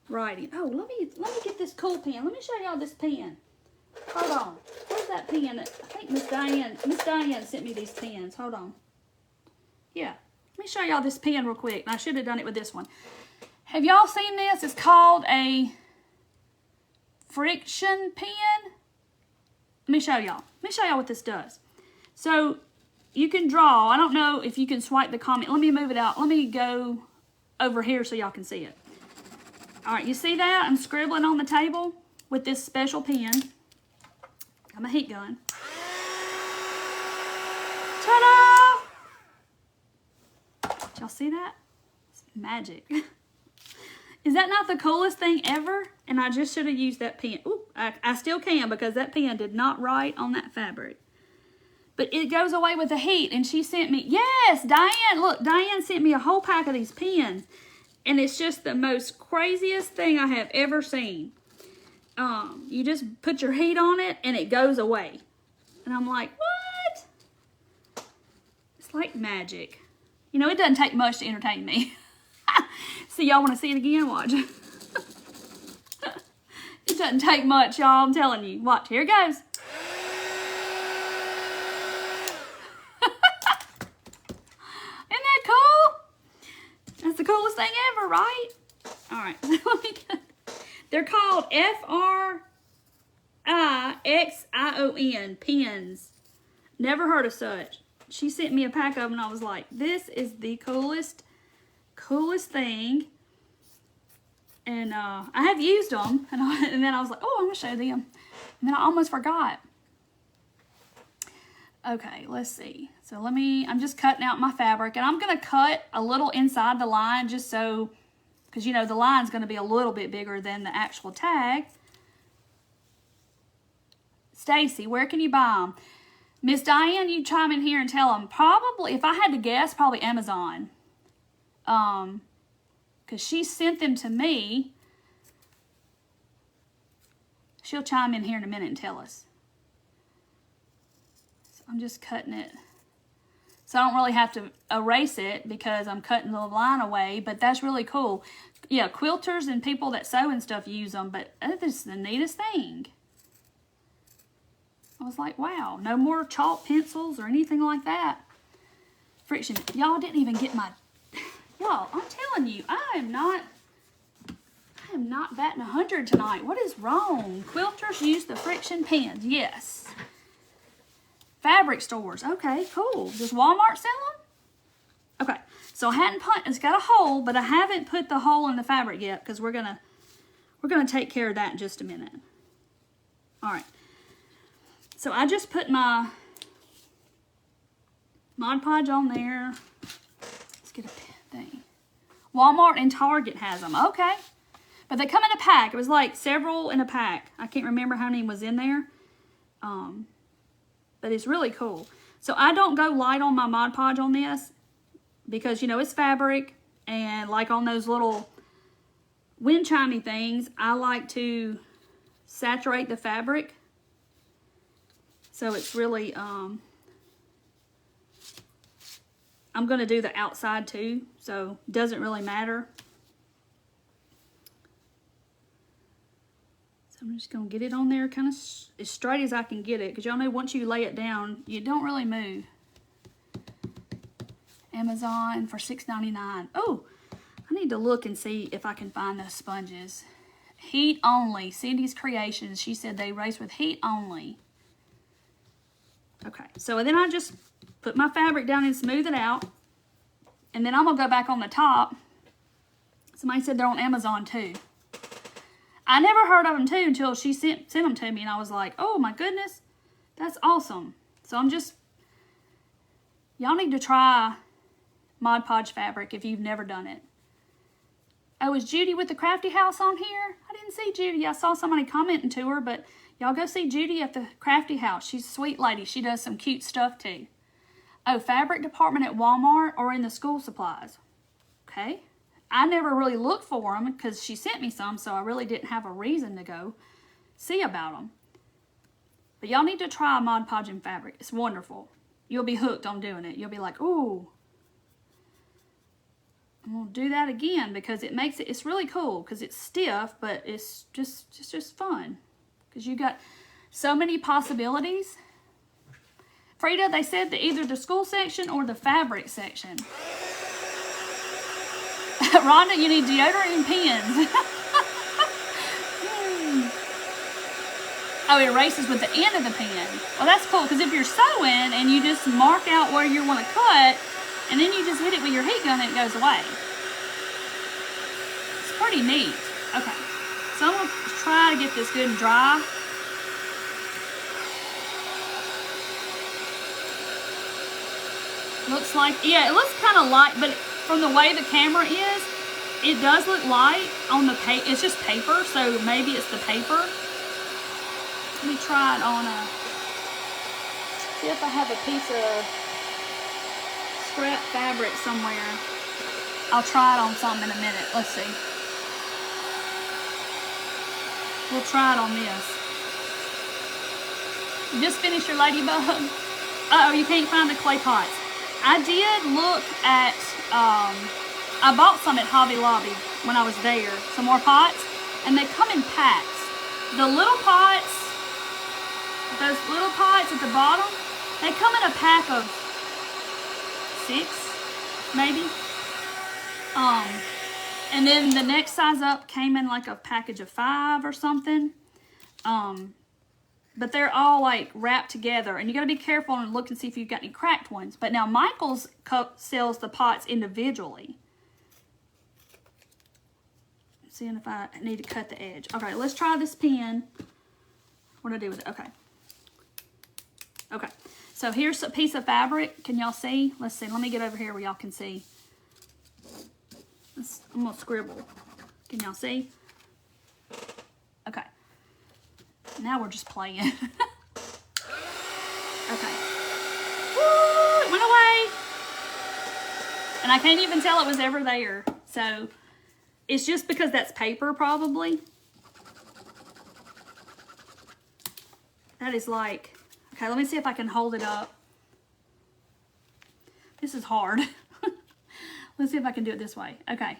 writing. Oh, let me get this cool pen. Let me show y'all this pen. Hold on. Where's that pen? I think Miss Diane sent me these pens. Hold on. Yeah. Let me show y'all this pen real quick. I should have done it with this one. Have y'all seen this? It's called a friction pen. Let me show y'all. Let me show y'all what this does. So you can draw. I don't know if you can swipe the comment. Let me move it out. Let me go over here so y'all can see it. All right, you see that? I'm scribbling on the table with this special pen. Got my heat gun. Ta-da! Did y'all see that? It's magic. Is that not the coolest thing ever? And I just should have used that pen. Ooh, I still can because that pen did not write on that fabric. But it goes away with the heat. And she sent me, yes, Diane, look, Diane sent me a whole pack of these pens. And it's just the most craziest thing I have ever seen. You just put your heat on it and it goes away. And I'm like, what? It's like magic. You know, it doesn't take much to entertain me. See, y'all want to see it again? Watch. It doesn't take much, y'all. I'm telling you. Watch. Here it goes. Isn't that cool? That's the coolest thing ever, right? All right. They're called Frixion pens. Never heard of such. She sent me a pack of them, and I was like, this is the coolest thing. And I have used them, and then I was like, oh, I'm going to show them. And then I almost forgot. Okay, let's see. So I'm just cutting out my fabric, and I'm going to cut a little inside the line just so, because, you know, the line's going to be a little bit bigger than the actual tag. Stacy, where can you buy them? Miss Diane, you chime in here and tell them. Probably, if I had to guess, probably Amazon. Because she sent them to me. She'll chime in here in a minute and tell us. So I'm just cutting it. So I don't really have to erase it because I'm cutting the line away, but that's really cool. Yeah, quilters and people that sew and stuff use them, but this is the neatest thing. I was like, wow, no more chalk pencils or anything like that. Friction. Y'all didn't even get my... Y'all, I'm telling you, I am not batting 100 tonight. What is wrong? Quilters use the friction pens. Yes. Fabric stores. Okay, cool. Does Walmart sell them? Okay. So I hadn't put, it's got a hole, but I haven't put the hole in the fabric yet because we're gonna take care of that in just a minute. All right. So I just put my Mod Podge on there. Let's get a thing. Walmart and Target has them. Okay. But they come in a pack. It was like several in a pack. I can't remember how many was in there. But it's really cool. So I don't go light on my Mod Podge on this because, you know, it's fabric. And like on those little wind chimey things, I like to saturate the fabric. So it's really, I'm going to do the outside too. So it doesn't really matter. I'm just going to get it on there kind of as straight as I can get it. Because y'all know once you lay it down, you don't really move. Amazon for $6.99. Oh, I need to look and see if I can find those sponges. Heat only. Cindy's Creations. She said they race with heat only. Okay, so then I just put my fabric down and smooth it out. And then I'm going to go back on the top. Somebody said they're on Amazon too. I never heard of them too until she sent them to me, and I was like, oh my goodness, that's awesome. So y'all need to try Mod Podge fabric if you've never done it. Oh, is Judy with the Crafty House on here? I didn't see Judy. I saw somebody commenting to her, but y'all go see Judy at the Crafty House. She's a sweet lady. She does some cute stuff too. Oh, fabric department at Walmart or in the school supplies. Okay. I never really looked for them because she sent me some, so I really didn't have a reason to go see about them. But y'all need to try Mod Podge and fabric. It's wonderful. You'll be hooked on doing it. You'll be like, ooh. I'm going to do that again because it makes it, it's really cool because it's stiff, but it's just fun. Because you got so many possibilities. Frida, they said that either the school section or the fabric section. Rhonda, you need deodorant and pens. Oh, it erases with the end of the pen. Well, that's cool, because if you're sewing and you just mark out where you want to cut, and then you just hit it with your heat gun and it goes away. It's pretty neat. Okay, so I'm going to try to get this good and dry. Looks like, yeah, it looks kind of light, but from the way the camera is, it does look light on the paper. It's just paper, so maybe it's the paper. Let me try it on a, see if I have a piece of scrap fabric somewhere. I'll try it on something in a minute. Let's see. We'll try it on this. You just finished your ladybug? Uh-oh, you can't find the clay pots. I did look at, I bought some at Hobby Lobby when I was there, some more pots, and they come in packs. The little pots, those little pots at the bottom, they come in a pack of 6, maybe. And then the next size up came in like a package of 5 or something. But they're all like wrapped together, and you got to be careful and look and see if you've got any cracked ones. But now Michael's sells the pots individually. Seeing if I need to cut the edge. Okay, let's try this pen. What do I do with it? Okay. Okay, so here's a piece of fabric. Can y'all see? Let's see. Let me get over here where y'all can see. I'm gonna scribble. Can y'all see? Okay. Now we're just playing. Okay. Woo, it went away. And I can't even tell it was ever there. So it's just because that's paper, probably. That is like, okay, let me see if I can hold it up. This is hard. Let's see if I can do it this way. Okay.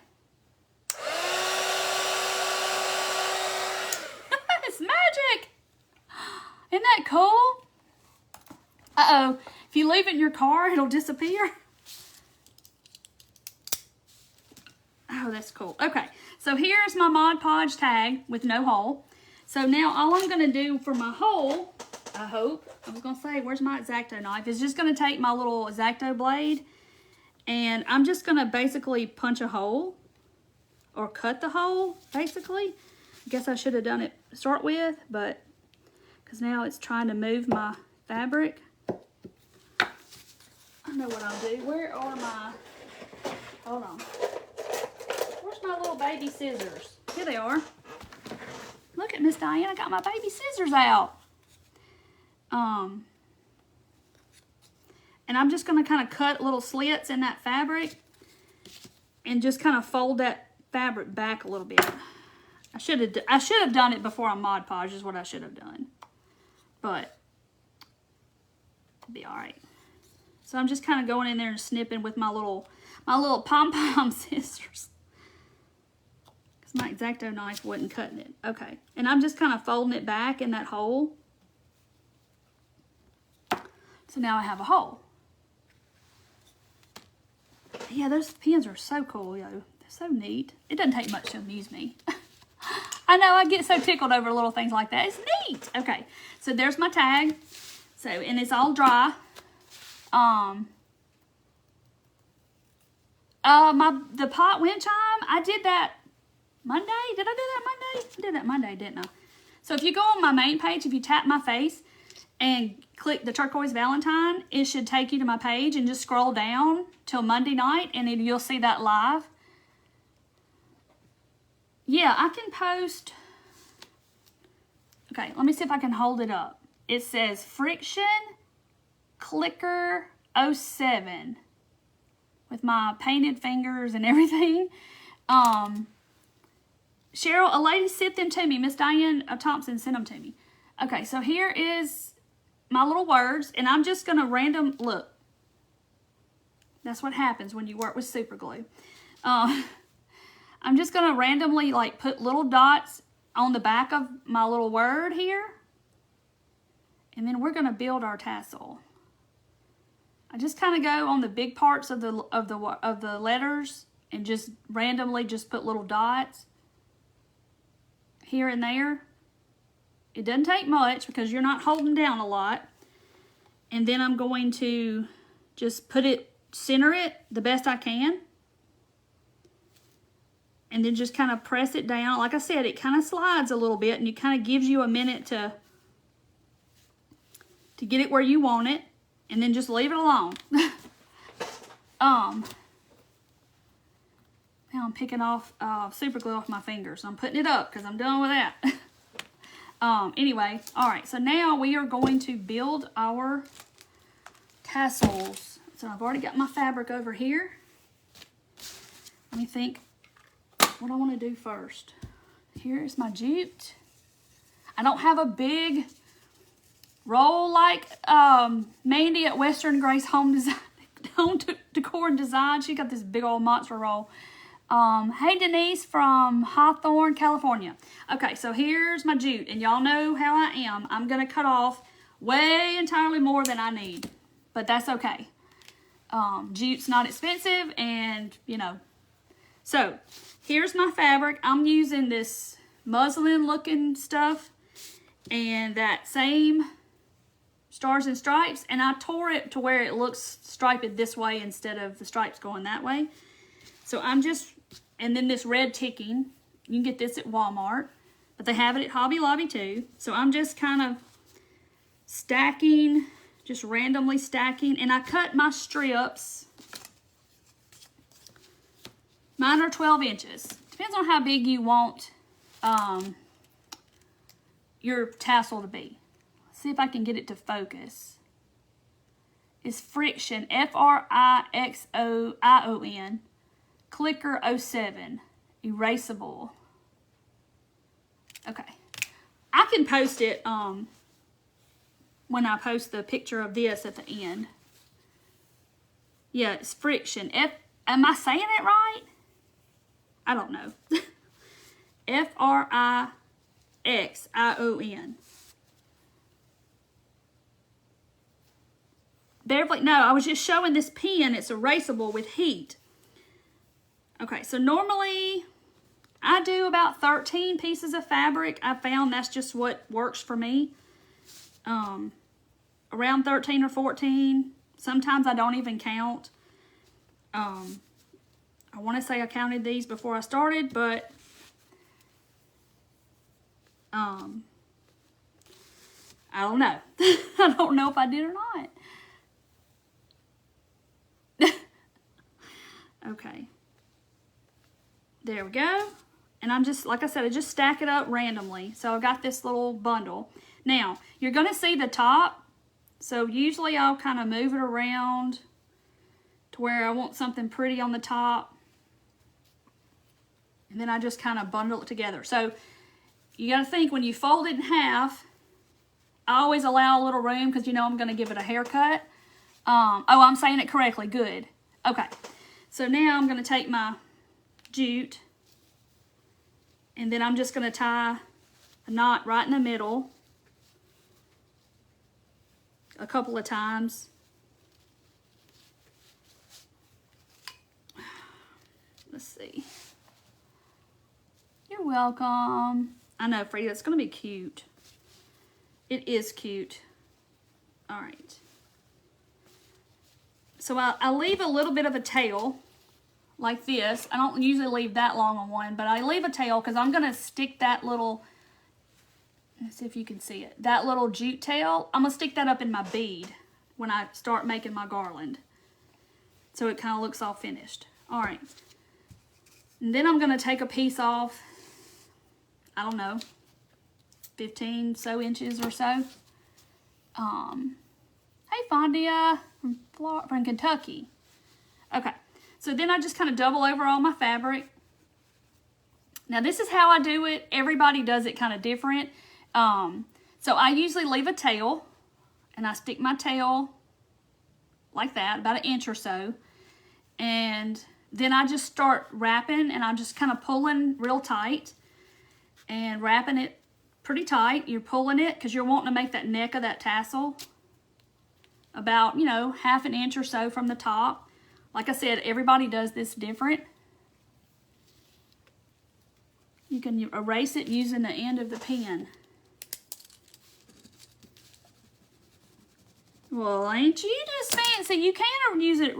It's magic. Isn't that cool? Uh-oh. If you leave it in your car, it'll disappear. Oh, that's cool. Okay. So here's my Mod Podge tag with no hole. So now all I'm going to do for my hole, I hope, I was going to say, where's my X-Acto knife? Is just going to take my little X-Acto blade, and I'm just going to basically punch a hole, or cut the hole, basically. I guess I should have done it to start with, but, because now it's trying to move my fabric. I know what I'll do. Where are my, hold on. Where's my little baby scissors? Here they are. Look at Miss Diane, I got my baby scissors out. And I'm just going to kind of cut little slits in that fabric and just kind of fold that fabric back a little bit. I should have done it before I Mod Podge is what I should have done. But it'll be all right. So I'm just kind of going in there and snipping with my little pom-pom scissors. Because my X-Acto knife wasn't cutting it. Okay. And I'm just kind of folding it back in that hole. So now I have a hole. Yeah, those pins are so cool, yo. They're so neat. It doesn't take much to amuse me. I know, I get so tickled over little things like that. It's neat. Okay, so there's my tag. So, and it's all dry. The pot wind chime, I did that Monday. Did I do that Monday? I did that Monday, didn't I? So if you go on my main page, if you tap my face and click the turquoise Valentine, it should take you to my page, and just scroll down till Monday night, and then you'll see that live. Yeah, I can post. Okay, let me see if I can hold it up. It says Friction Clicker 07 with my painted fingers and everything. Cheryl, a lady sent them to me. Miss Diane Thompson sent them to me. Okay, so here is my little words, and I'm just going to look. That's what happens when you work with super glue. I'm just going to randomly like put little dots on the back of my little word here. And then we're going to build our tassel. I just kind of go on the big parts of the letters and just randomly just put little dots here and there. It doesn't take much because you're not holding down a lot. And then I'm going to just center it the best I can. And then just kind of press it down. Like I said, it kind of slides a little bit and it kind of gives you a minute to get it where you want it. And then just leave it alone. Now I'm picking off super glue off my fingers. I'm putting it up because I'm done with that. Anyway, all right. So now we are going to build our tassels. So I've already got my fabric over here. Let me think what I want to do first. Here's my jute. I don't have a big roll like Mandy at Western Grace Home Decor and Design. She got this big old monster roll. Hey Denise from Hawthorne, California. Okay, so here's my jute, and y'all know how I am. I'm gonna cut off way entirely more than I need, but that's okay. Jute's not expensive, and you know. So here's my fabric. I'm using this muslin looking stuff and that same Stars and Stripes, and I tore it to where it looks striped this way instead of the stripes going that way. So and then this red ticking, you can get this at Walmart, but they have it at Hobby Lobby too. So I'm just kind of stacking, just randomly stacking, and I cut my strips. Mine are 12 inches. Depends on how big you want your tassel to be. Let's see if I can get it to focus. It's Frixion, Frixoion. Clicker 07, erasable. Okay, I can post it when I post the picture of this at the end. Yeah, it's Frixion. Am I saying it right? I don't know. Frixion. Beverly, no, I was just showing this pen. It's erasable with heat. Okay, so normally I do about 13 pieces of fabric. I found that's just what works for me. Around 13 or 14. Sometimes I don't even count. I want to say I counted these before I started, but I don't know. I don't know if I did or not. Okay. There we go. And I'm just, like I said, I just stack it up randomly. So I've got this little bundle. Now, you're going to see the top. So usually I'll kind of move it around to where I want something pretty on the top. And then I just kind of bundle it together. So you got to think when you fold it in half, I always allow a little room because you know I'm going to give it a haircut. Oh, I'm saying it correctly. Good. Okay. So now I'm going to take my jute, and then I'm just going to tie a knot right in the middle a couple of times. Let's see. You're welcome. I know, Frida, it's going to be cute. It is cute. All right. So I leave a little bit of a tail like this. I don't usually leave that long on one, but I leave a tail because I'm going to stick that little, let's see if you can see it, that little jute tail, I'm going to stick that up in my bead when I start making my garland. So it kind of looks all finished. All right. And then I'm going to take a piece off, I don't know, 15 so inches or so. Hey, Fondia from Kentucky. Okay. So then I just kind of double over all my fabric. Now this is how I do it. Everybody does it kind of different. So I usually leave a tail, and I stick my tail like that, about an inch or so. And then I just start wrapping, and I'm just kind of pulling real tight and wrapping it pretty tight. You're pulling it because you're wanting to make that neck of that tassel about, you know, half an inch or so from the top. Like I said, everybody does this different. You can erase it using the end of the pen. Well, ain't you just fancy? You can use it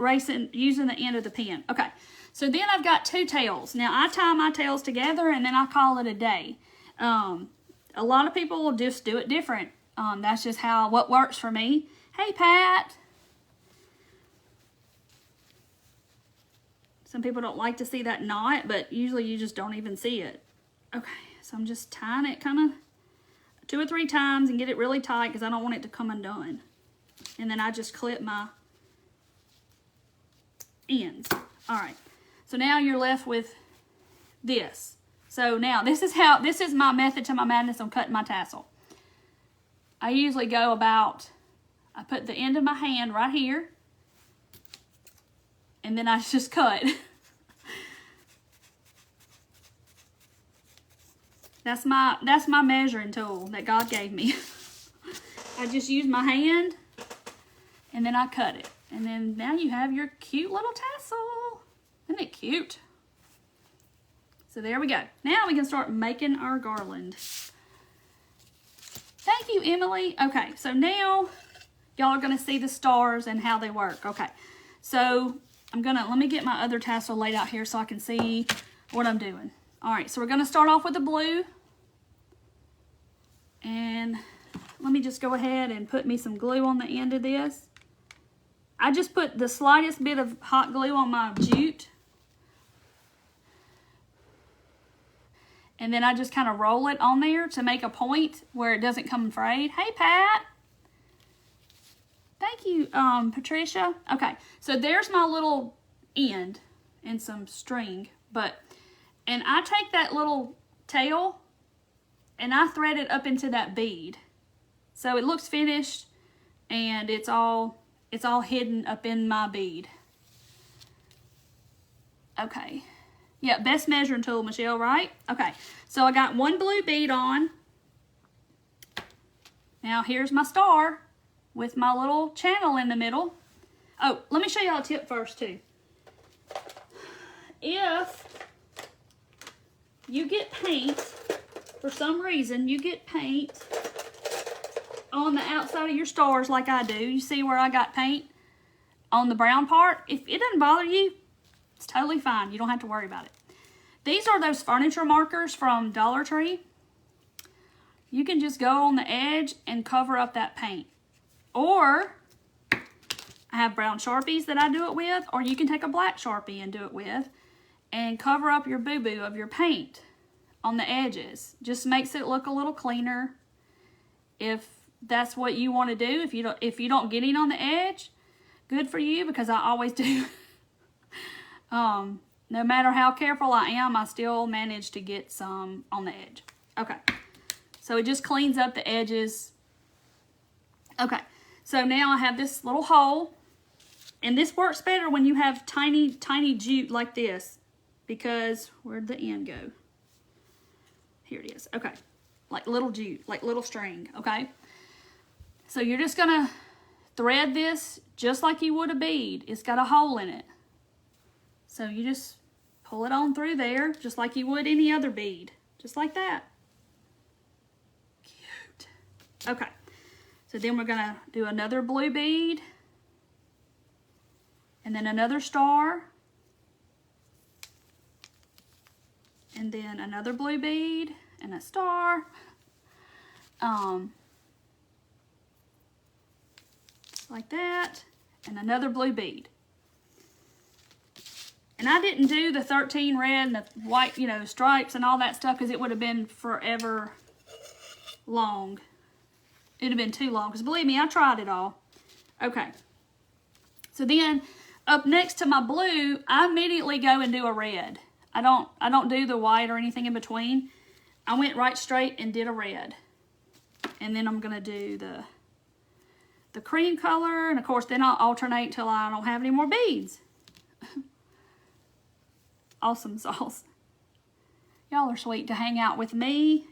using the end of the pen. Okay, so then I've got 2 tails. Now, I tie my tails together and then I call it a day. A lot of people will just do it different. That's just what works for me. Hey, Pat. Some people don't like to see that knot, but usually you just don't even see it. Okay, so I'm just tying it kind of 2 or 3 times and get it really tight because I don't want it to come undone. And then I just clip my ends. All right, so now you're left with this. So now this is my method to my madness on cutting my tassel. I usually go I put the end of my hand right here, and then I just cut. That's my measuring tool that God gave me. I just use my hand, and then I cut it. And then now you have your cute little tassel. Isn't it cute? So there we go. Now we can start making our garland. Thank you, Emily. Okay, so now y'all are gonna see the stars and how they work. Okay, so let me get my other tassel laid out here so I can see what I'm doing. All right, so we're gonna start off with the blue. And let me just go ahead and put me some glue on the end of this. I just put the slightest bit of hot glue on my jute. And then I just kind of roll it on there to make a point where it doesn't come frayed. Hey, Pat. Thank you, Patricia. Okay, so there's my little end and some string. And I take that little tail and I thread it up into that bead. So it looks finished and it's all hidden up in my bead. Okay. Yeah, best measuring tool, Michelle, right? Okay, so I got 1 blue bead on. Now here's my star with my little channel in the middle. Oh, let me show y'all a tip first too. If you get paint, for some reason, you get paint on the outside of your stars like I do. You see where I got paint on the brown part? If it doesn't bother you, it's totally fine. You don't have to worry about it. These are those furniture markers from Dollar Tree. You can just go on the edge and cover up that paint. Or, I have brown Sharpies that I do it with, or you can take a black Sharpie and do it with, and cover up your boo-boo of your paint on the edges. Just makes it look a little cleaner. If that's what you want to do, if you don't get it on the edge, good for you, because I always do. No matter how careful I am, I still manage to get some on the edge. Okay, so it just cleans up the edges. Okay, so now I have this little hole, and this works better when you have tiny jute like this, because where'd the end go? Here it is. Okay, like little jute, like little string. Okay, so you're just gonna thread this just like you would a bead. It's got a hole in it. So you just pull it on through there, just like you would any other bead. Just like that. Cute. Okay. So then we're gonna do another blue bead. And then another star. And then another blue bead and a star. Like that. And another blue bead. And I didn't do the 13 red and the white, stripes and all that stuff because it would have been forever long. It would have been too long because believe me, I tried it all. Okay. So then up next to my blue, I immediately go and do a red. I don't do the white or anything in between. I went right straight and did a red. And then I'm going to do the cream color. And of course, then I'll alternate till I don't have any more beads. Awesome sauce. Y'all are sweet to hang out with me.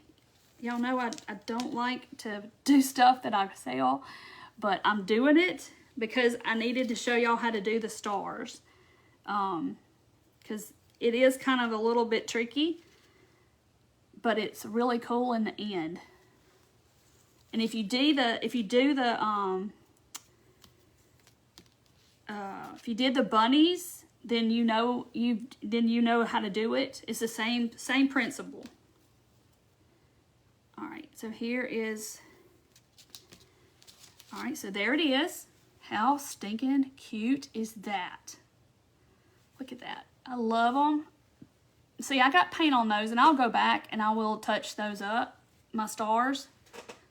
Y'all know I don't like to do stuff that I sell, but I'm doing it because I needed to show y'all how to do the stars. Because it is kind of a little bit tricky, but it's really cool in the end. And if you do the if you did the bunnies, then you know how to do it. It's the same principle. All right, so here is. All right, so there it is. How stinking cute is that? Look at that. I love them. See, I got paint on those, and I'll go back and I will touch those up, my stars.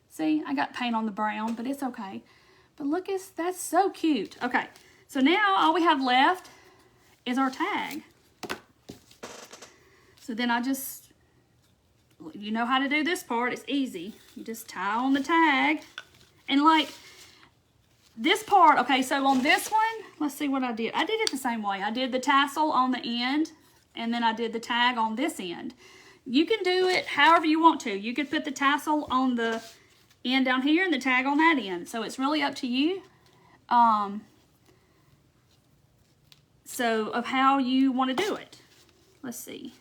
See, I got paint on the brown, but it's okay. But look, that's so cute. Okay, so now all we have left is our tag. So then you know how to do this part. It's easy. You just tie on the tag. And like this part, okay, so on this one, let's see what I did. I did it the same way. I did the tassel on the end, and then I did the tag on this end. You can do it however you want to. You could put the tassel on the end down here and the tag on that end. So it's really up to you. So of how you want to do it. Let's see.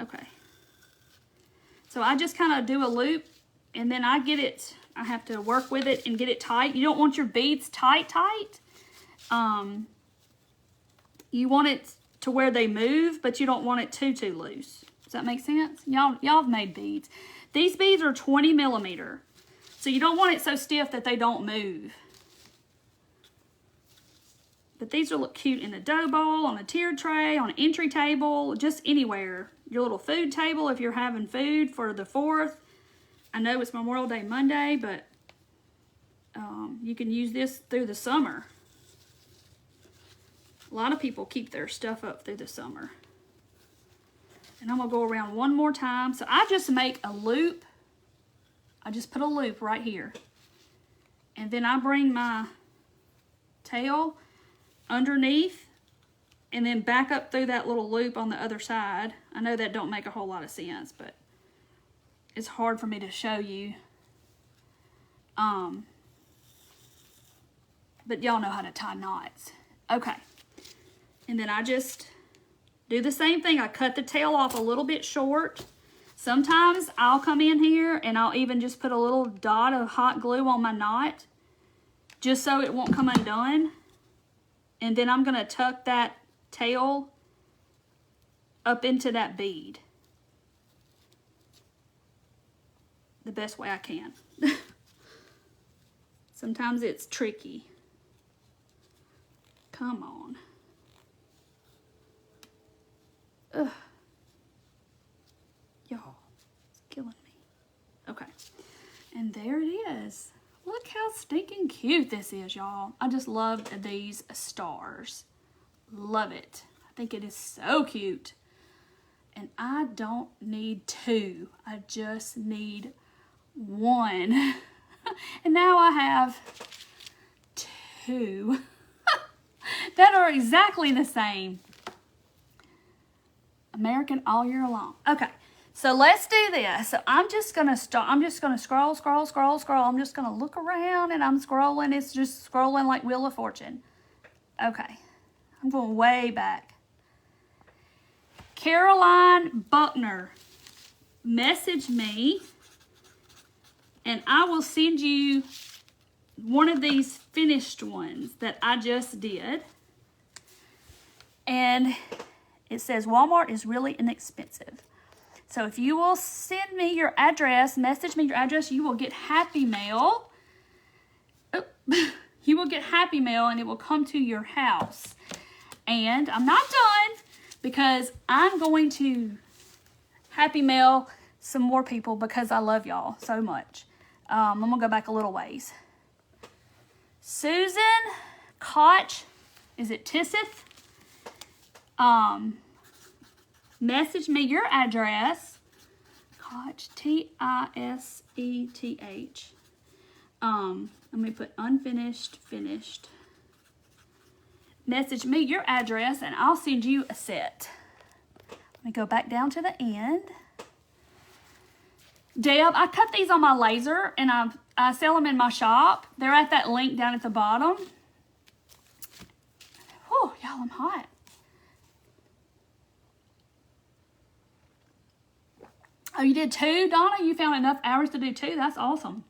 Okay. So I just kind of do a loop, and then I have to work with it and get it tight. You don't want your beads tight. You want it to where they move, but you don't want it too loose. Does that make sense? Y'all have made beads. These beads are 20 millimeter. So you don't want it so stiff that they don't move. But these will look cute in a dough bowl, on a tiered tray, on an entry table, just anywhere. Your little food table if you're having food for the 4th. I know it's Memorial Day Monday, but you can use this through the summer. A lot of people keep their stuff up through the summer. And I'm going to go around one more time. So I just make a loop. I just put a loop right here. And then I bring my tail underneath and then back up through that little loop on the other side. I know that don't make a whole lot of sense, but it's hard for me to show you. But y'all know how to tie knots. Okay. And then I just do the same thing. I cut the tail off a little bit short. Sometimes I'll come in here and I'll even just put a little dot of hot glue on my knot just so it won't come undone. And then I'm going to tuck that tail up into that bead the best way I can. Sometimes it's tricky. Come on. Ugh. Y'all, it's killing me. Okay. And there it is. Look how stinking cute this is, y'all. I just love these stars. Love it. I think it is so cute. And I don't need 2. I just need 1. And now I have 2 that are exactly the same. American all year long. Okay, so let's do this. So I'm just gonna start. I'm just gonna scroll. I'm just gonna look around and I'm scrolling. It's just scrolling like Wheel of Fortune. Okay, I'm going way back. Caroline Buckner, message me, and I will send you one of these finished ones that I just did. And it says Walmart is really inexpensive. So if you will send me your address, message me your address, you will get Happy Mail. Oh, you will get Happy Mail and it will come to your house. And I'm not done because I'm going to Happy Mail some more people because I love y'all so much. I'm going to go back a little ways. Susan Koch, is it Tisseth? Message me your address. Koch, T-I-S-E-T-H. Let me put unfinished, finished. Message me your address and I'll send you a set. Let me go back down to the end. Deb, I cut these on my laser and I sell them in my shop. They're at that link down at the bottom. Whew, y'all, I'm hot. Oh, you did 2, Donna? You found enough hours to do 2? That's awesome.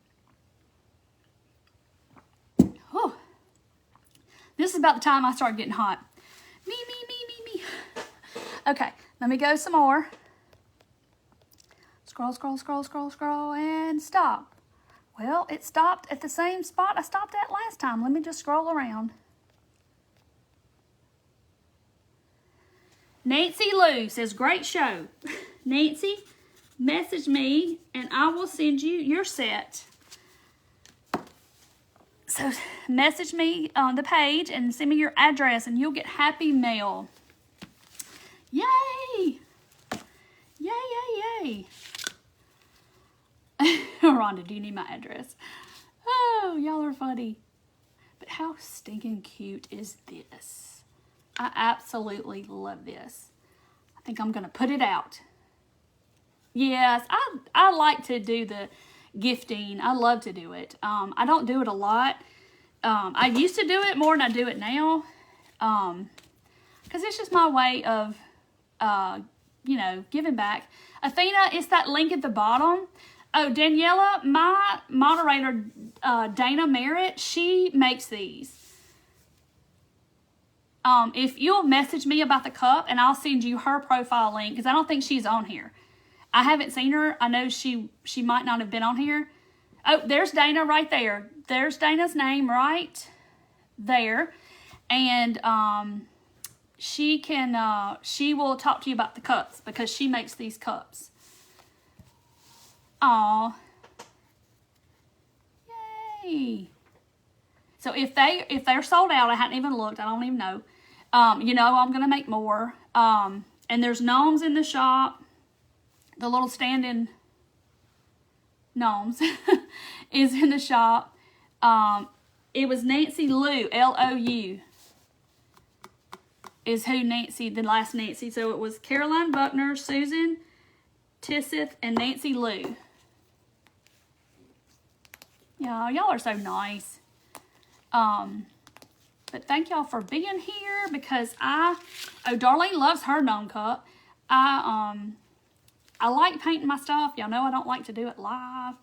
is about the time I start getting hot. Me. Okay, let me go some more. Scroll, and stop. Well, it stopped at the same spot I stopped at last time. Let me just scroll around. Nancy Lou says, great show. Nancy, message me and I will send you your set. So message me on the page and send me your address and you'll get happy mail. Yay! Yay. Rhonda, do you need my address? Oh, y'all are funny. But how stinking cute is this? I absolutely love this. I think I'm going to put it out. Yes, I like to do the gifting. I love to do it. I don't do it a lot. I used to do it more than I do it now. Because it's just my way of, giving back. Athena, it's that link at the bottom. Oh, Daniela, my moderator, Dana Merritt, she makes these. If you'll message me about the cup and I'll send you her profile link because I don't think she's on here. I haven't seen her. I know she might not have been on here. Oh, there's Dana right there. There's Dana's name right there. And she will talk to you about the cups because she makes these cups. Aw. Yay. So if they're sold out, I hadn't even looked. I don't even know. I'm going to make more. And there's gnomes in the shop. The little stand-in gnomes is in the shop. It was Nancy Lou, L-O-U, is who Nancy, the last Nancy. So it was Caroline Buckner, Susan Tisseth, and Nancy Lou. Yeah, y'all are so nice. But thank y'all for being here because Darlene loves her gnome cup. I like painting my stuff. Y'all know I don't like to do it live.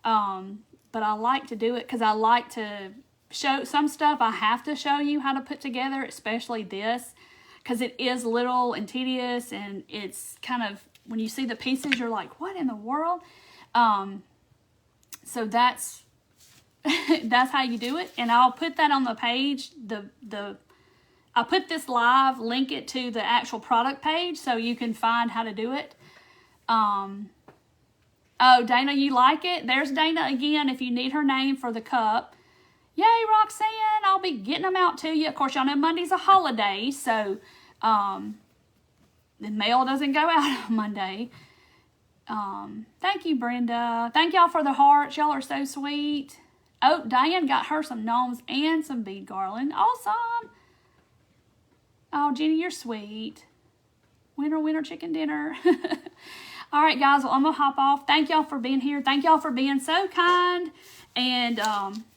But I like to do it because I like to show some stuff I have to show you how to put together, especially this, because it is little and tedious and it's kind of, when you see the pieces, you're like, what in the world? So that's how you do it. And I'll put that on the page. I'll put this live, link it to the actual product page so you can find how to do it. Oh, Dana, you like it? There's Dana again if you need her name for the cup. Yay, Roxanne. I'll be getting them out to you. Of course, y'all know Monday's a holiday, so the mail doesn't go out on Monday. Thank you, Brenda. Thank y'all for the hearts. Y'all are so sweet. Oh, Diane got her some gnomes and some bead garland. Awesome. Oh, Jenny, you're sweet. Winter chicken dinner. All right, guys. Well, I'm going to hop off. Thank y'all for being here. Thank y'all for being so kind and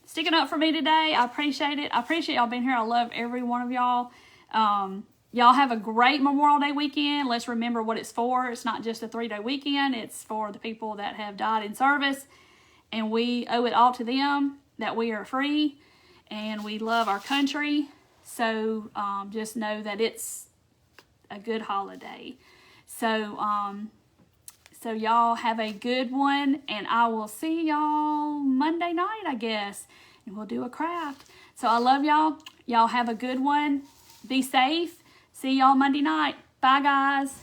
sticking up for me today. I appreciate it. I appreciate y'all being here. I love every one of y'all. Y'all have a great Memorial Day weekend. Let's remember what it's for. It's not just a 3-day weekend. It's for the people that have died in service. And we owe it all to them that we are free and we love our country. So just know that it's a good holiday. So y'all have a good one, and I will see y'all Monday night, I guess, and we'll do a craft. So I love y'all. Y'all have a good one. Be safe. See y'all Monday night. Bye, guys.